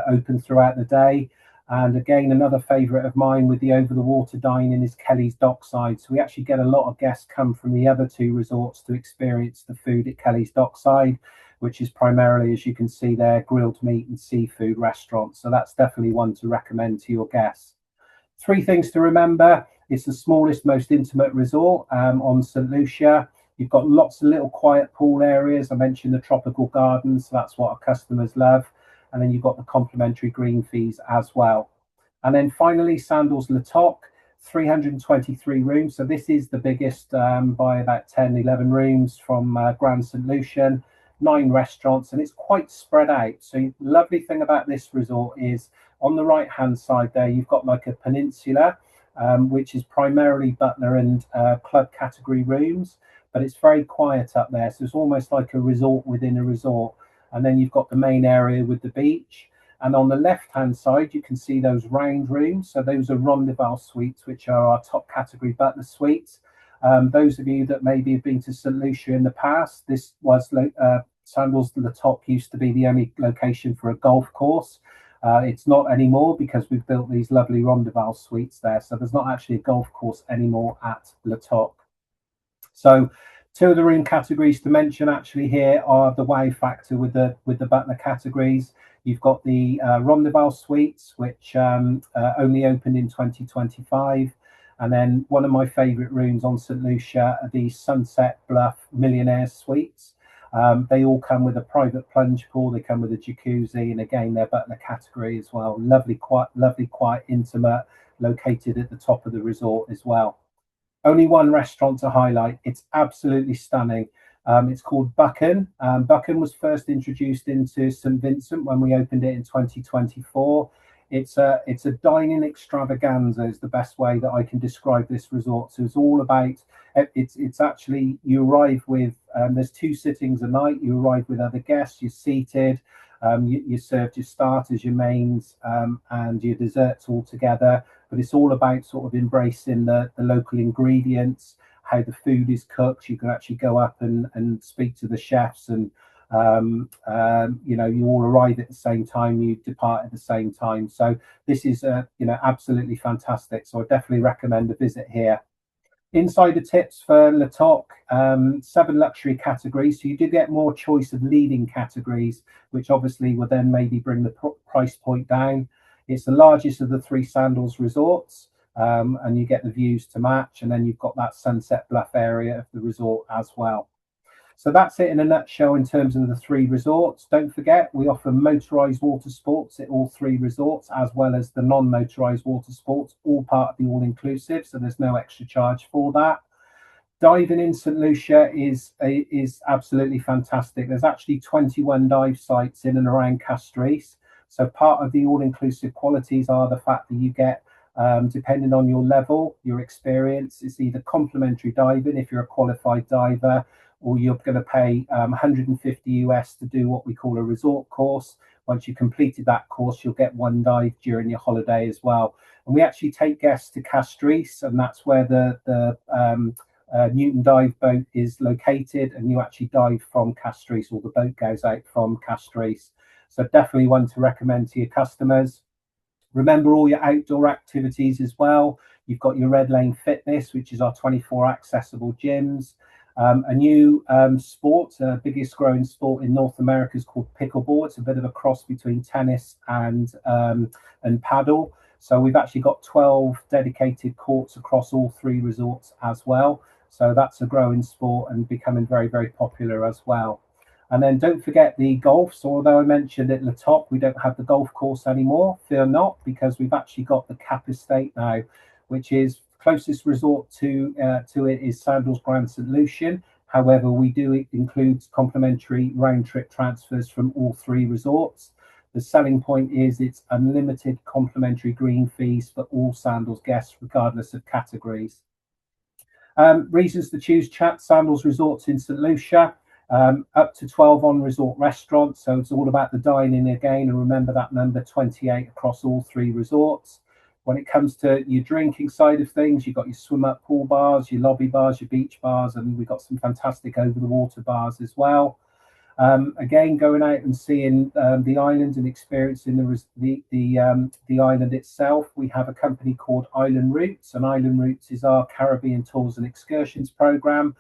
open throughout the day. And again, another favourite of mine with the over-the-water dining is Kelly's Dockside. So we actually get a lot of guests come from the other two resorts to experience the food at Kelly's Dockside, which is primarily, as you can see there, grilled meat and seafood restaurant. So that's definitely one to recommend to your guests. 3 things to remember. It's the smallest, most intimate resort on St. Lucia. You've got lots of little quiet pool areas. I mentioned the tropical gardens, so that's what our customers love. And then you've got the complimentary green fees as well. And then finally, Sandals Le Toc, 323 rooms. So this is the biggest by about 10, 11 rooms from Grand St. Lucian, 9 restaurants, and it's quite spread out. So the lovely thing about this resort is on the right-hand side there, you've got like a peninsula, which is primarily butler and club category rooms, but it's very quiet up there. So it's almost like a resort within a resort. And then you've got the main area with the beach. And on the left-hand side, you can see those round rooms. So those are Rondeval suites, which are our top category butler suites. Those of you that maybe have been to St. Lucia in the past, this was Sandals Le Toc used to be the only location for a golf course. It's not anymore because we've built these lovely Rondeval suites there. So there's not actually a golf course anymore at Le Toc. So 2 of the room categories to mention actually here are the wow factor with the butler categories. You've got the Rondeval suites, which only opened in 2025. And then one of my favorite rooms on St. Lucia are the Sunset Bluff Millionaire Suites. They all come with a private plunge pool. They come with a jacuzzi, and again, they're butler category as well. Lovely, quiet, intimate, located at the top of the resort as well. Only one restaurant to highlight. It's absolutely stunning. It's called Buchan. Buchan was first introduced into St. Vincent when we opened it in 2024. It's a dining extravaganza is the best way that I can describe this resort. So it's all about, it's actually, you arrive with, there's 2 sittings a night. You arrive with other guests, you're seated, you served your starters, your mains, and your desserts all together. But it's all about sort of embracing the local ingredients, how the food is cooked. You can actually go up and speak to the chefs, and you know, you all arrive at the same time, you depart at the same time. So this is you know, absolutely fantastic. So I definitely recommend a visit here. Insider tips for Le Toc, 7 luxury categories. So you do get more choice of leading categories, which obviously will then maybe bring the price point down. It's the largest of the 3 Sandals resorts, and you get the views to match. And then you've got that Sunset Bluff area of the resort as well. So that's it in a nutshell in terms of the 3 resorts. Don't forget, we offer motorised water sports at all 3 resorts, as well as the non-motorised water sports, all part of the all-inclusive. So there's no extra charge for that. Diving in St. Lucia is absolutely fantastic. There's actually 21 dive sites in and around Castries. So part of the all-inclusive qualities are the fact that you get, depending on your level, your experience, it's either complimentary diving if you're a qualified diver, or you're going to pay 150 US to do what we call a resort course. Once you completed that course, you'll get 1 dive during your holiday as well. And we actually take guests to Castries, and that's where the Newton dive boat is located, and you actually dive from Castries, or the boat goes out from Castries. So definitely one to recommend to your customers. Remember all your outdoor activities as well. You've got your Red Lane Fitness, which is our 24 accessible gyms. A new sport, biggest growing sport in North America, is called pickleball. It's a bit of a cross between tennis and paddle. So we've actually got 12 dedicated courts across all 3 resorts as well. So that's a growing sport and becoming very, very popular as well. And then don't forget the golf. So although I mentioned at Le Toc, we don't have the golf course anymore, fear not, because we've actually got the Cap Estate now, which is closest resort to it is Sandals Grand St. Lucian. However, we do include complimentary round trip transfers from all 3 resorts. The selling point is it's unlimited complimentary green fees for all Sandals guests, regardless of categories. Reasons to choose Sandals Resorts in St. Lucia. up to 12 on-resort restaurants. So it's all about the dining again, and remember that number 28 across all 3 resorts. When it comes to your drinking side of things, you've got your swim-up pool bars, your lobby bars, your beach bars, and we've got some fantastic over-the-water bars as well. Again, going out and seeing the island and experiencing the island itself, we have a company called Island Routes, and Island Routes is our Caribbean tours and excursions program.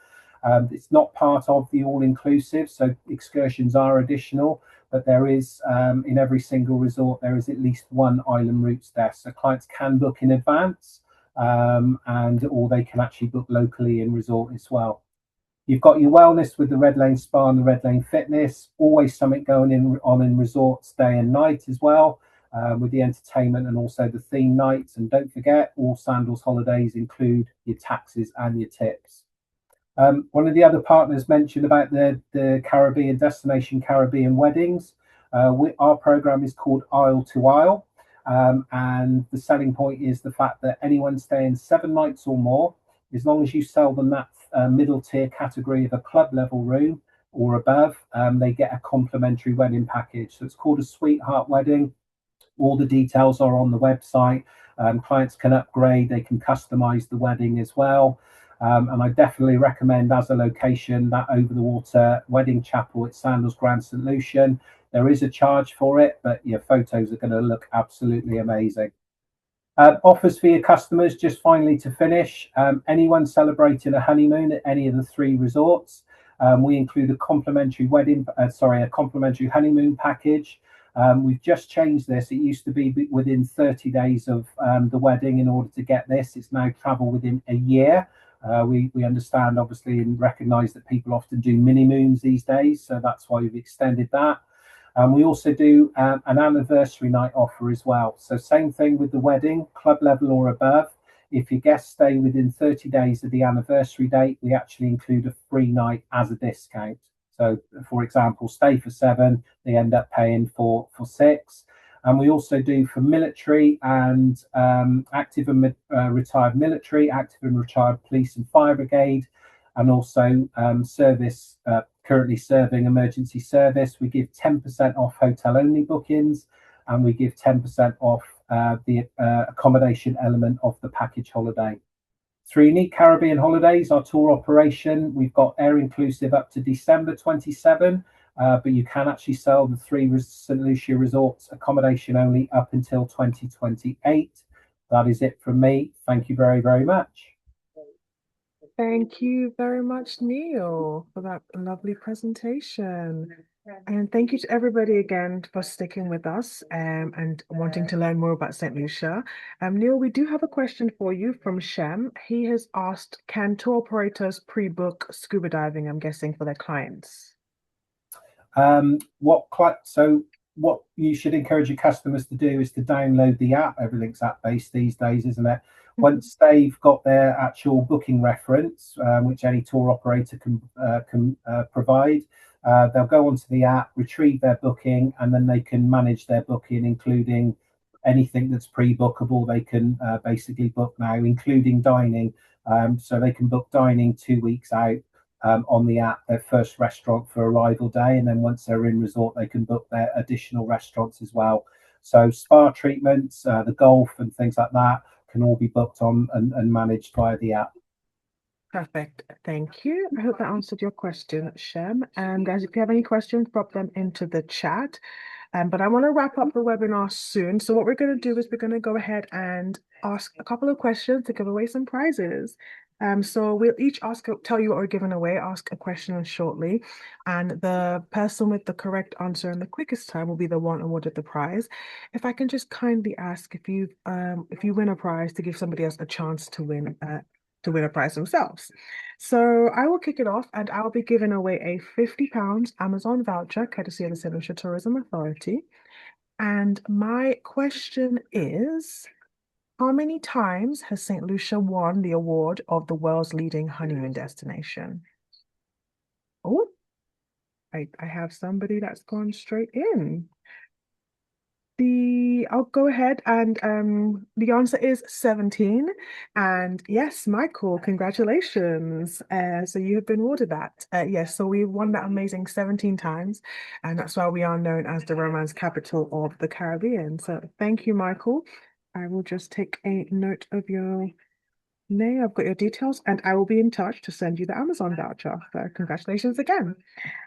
It's not part of the all-inclusive, so excursions are additional, but there is, in every single resort, there is at least one Island Routes desk. So clients can book in advance, or they can actually book locally in resort as well. You've got your wellness with the Red Lane Spa and the Red Lane Fitness, always something going on in resorts day and night as well, with the entertainment and also the theme nights. And don't forget, all Sandals holidays include your taxes and your tips. One of the other partners mentioned about the Caribbean destination Caribbean weddings. Our program is called Isle to Isle, and the selling point is the fact that anyone staying 7 nights or more, as long as you sell them that middle tier category of a club level room or above, they get a complimentary wedding package. So it's called a sweetheart wedding. All the details are on the website. Clients can upgrade, they can customize the wedding as well. And I definitely recommend as a location that over the water wedding chapel at Sandals Grand St Lucian. There is a charge for it, but your photos are going to look absolutely amazing. Offers for your customers, just finally to finish, anyone celebrating a honeymoon at any of the 3 resorts, we include a complimentary a complimentary honeymoon package. We've just changed this. It used to be within 30 days of the wedding. In order to get this, it's now travel within a year. We understand, obviously, and recognise that people often do mini moons these days, so that's why we've extended that. We also do an anniversary night offer as well. So same thing with the wedding, club level or above. If your guests stay within 30 days of the anniversary date, we actually include a free night as a discount. So, for example, stay for 7, they end up paying for 6. And we also do for military and active and retired military, active and retired police and fire brigade, and also service, currently serving emergency service. We give 10% off hotel only bookings, and we give 10% off the accommodation element of the package holiday. 3 Unique Caribbean Holidays, our tour operation. We've got air inclusive up to December 27, but you can actually sell the 3 St Lucia resorts accommodation only up until 2028. That is it from me. Thank you very, very much. Thank you very much, Neil, for that lovely presentation. And thank you to everybody again for sticking with us and wanting to learn more about St. Lucia. Neil, we do have a question for you from Shem. He has asked, can tour operators pre-book scuba diving, I'm guessing, for their clients? What you should encourage your customers to do is to download the app. Everything's app-based these days, isn't it? Once they've got their actual booking reference, which any tour operator can provide, they'll go onto the app, retrieve their booking, and then they can manage their booking, including anything that's pre-bookable. They can basically book now, including dining. So they can book dining 2 weeks out on the app, their first restaurant for arrival day, and then once they're in resort, they can book their additional restaurants as well. So spa treatments, the golf and things like that can all be booked on and managed via the app. Perfect. Thank you. I hope that answered your question, Shem. And guys, if you have any questions, drop them into the chat. But I want to wrap up the webinar soon. So what we're going to do is we're going to go ahead and ask a couple of questions to give away some prizes. So we'll each tell you what we're giving away, ask a question shortly, and the person with the correct answer in the quickest time will be the one awarded the prize. If I can just kindly ask if you win a prize, to give somebody else a chance to win a prize themselves. So I will kick it off, and I'll be giving away a £50 Amazon voucher courtesy of the St. Lucia Tourism Authority. And my question is, how many times has St. Lucia won the award of the world's leading honeymoon destination? Oh, I have somebody that's gone straight in. The I'll go ahead and the answer is 17. And yes, Michael, congratulations. So you have been awarded that. Yes, so we won that amazing 17 times, and that's why we are known as the romance capital of the Caribbean. So thank you, Michael. I will just take a note of your name. I've got your details, and I will be in touch to send you the Amazon voucher. So congratulations again.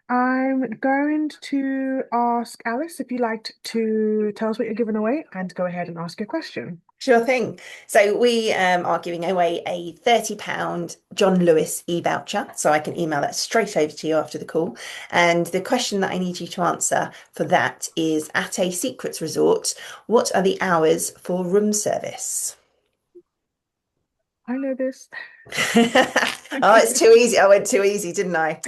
I'm going to ask Alice if you'd like to tell us what you're giving away and go ahead and ask your question. Sure thing. So we are giving away a £30 John Lewis e-voucher. So I can email that straight over to you after the call. And the question that I need you to answer for that is, at a secrets resort, what are the hours for room service? I know this. Oh, it's too easy. I went too easy, didn't I?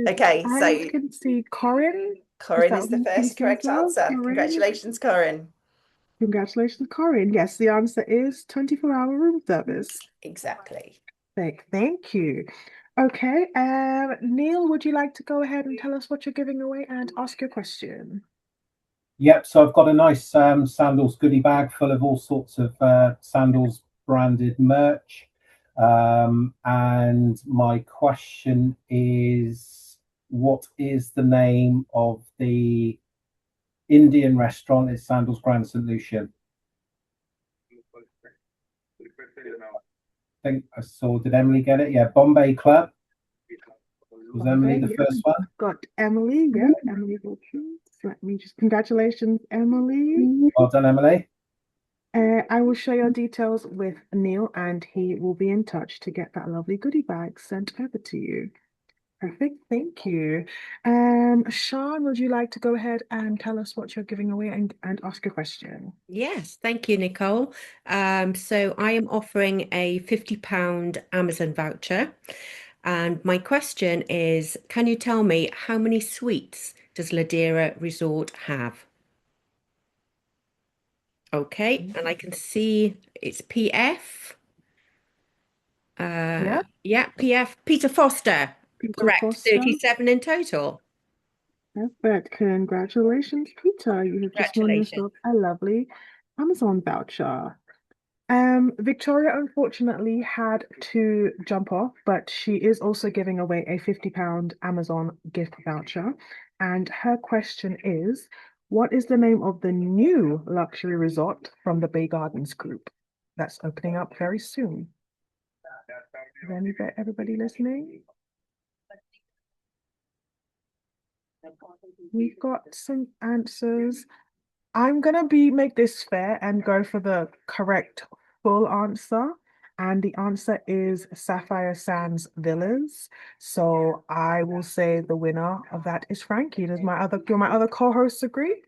Okay, I so can see Corin. Corin is the first correct answer. Corin. Congratulations, Corin. Congratulations, Corin. Yes, the answer is 24-hour room service. Exactly. Thank you. Okay, Neil, would you like to go ahead and tell us what you're giving away and ask your question? Yep, so I've got a nice sandals goodie bag full of all sorts of sandals branded merch. And my question is, what is the name of the Indian restaurant at Sandals Grand St. Lucia? I think I saw, did Emily get it? Yeah, Bombay Club. Was Emily the first one? Got Emily, yeah, Emily Wilkins. Let me just, congratulations, Emily. Well done, Emily. I will share your details with Neil and he will be in touch to get that lovely goodie bag sent over to you. Perfect, thank you. Sean, would you like to go ahead and tell us what you're giving away and ask a question? Yes, thank you, Nicole. So I am offering a £50 Amazon voucher. And my question is, can you tell me how many suites does Ladera Resort have? Okay, and I can see it's PF. Yeah, PF, Peter Foster. Correct, Foster. 37 in total. Perfect. Congratulations, Peter. You have just won yourself a lovely Amazon voucher. Victoria unfortunately had to jump off, but she is also giving away a £50 Amazon gift voucher. And her question is, what is the name of the new luxury resort from the Bay Gardens Group that's opening up very soon? Is everybody listening? We've got some answers. I'm gonna make this fair and go for the correct full answer. And the answer is Sapphire Sands Villas. So I will say the winner of that is Frankie. Do my other co-hosts agree?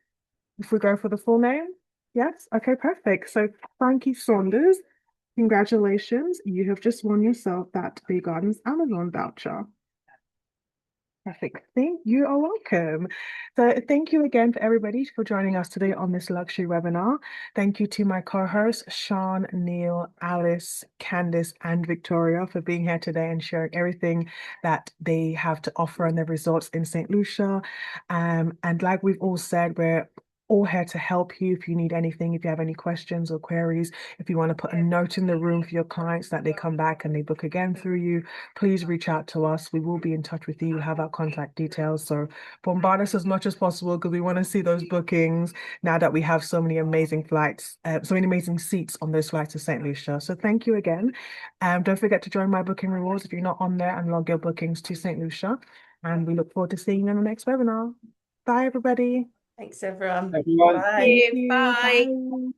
If we go for the full name? Yes? Okay, perfect. So Frankie Saunders, congratulations. You have just won yourself that Bay Gardens Amazon voucher. Perfect. You are welcome. So thank you again for everybody for joining us today on this luxury webinar. Thank you to my co-hosts, Sean, Neil, Alice, Candice, and Victoria for being here today and sharing everything that they have to offer and their resorts in St. Lucia. And like we've all said, we're all here to help you if you need anything, if you have any questions or queries, if you want to put a note in the room for your clients that they come back and they book again through you, please reach out to us. We will be in touch with you. We'll have our contact details. So bombard us as much as possible because we want to see those bookings now that we have so many amazing flights, so many amazing seats on those flights to St. Lucia. So thank you again. Don't forget to join my booking rewards if you're not on there and log your bookings to St. Lucia. And we look forward to seeing you in the next webinar. Bye, everybody. Thanks, everyone. Everyone. Bye. Bye. Bye.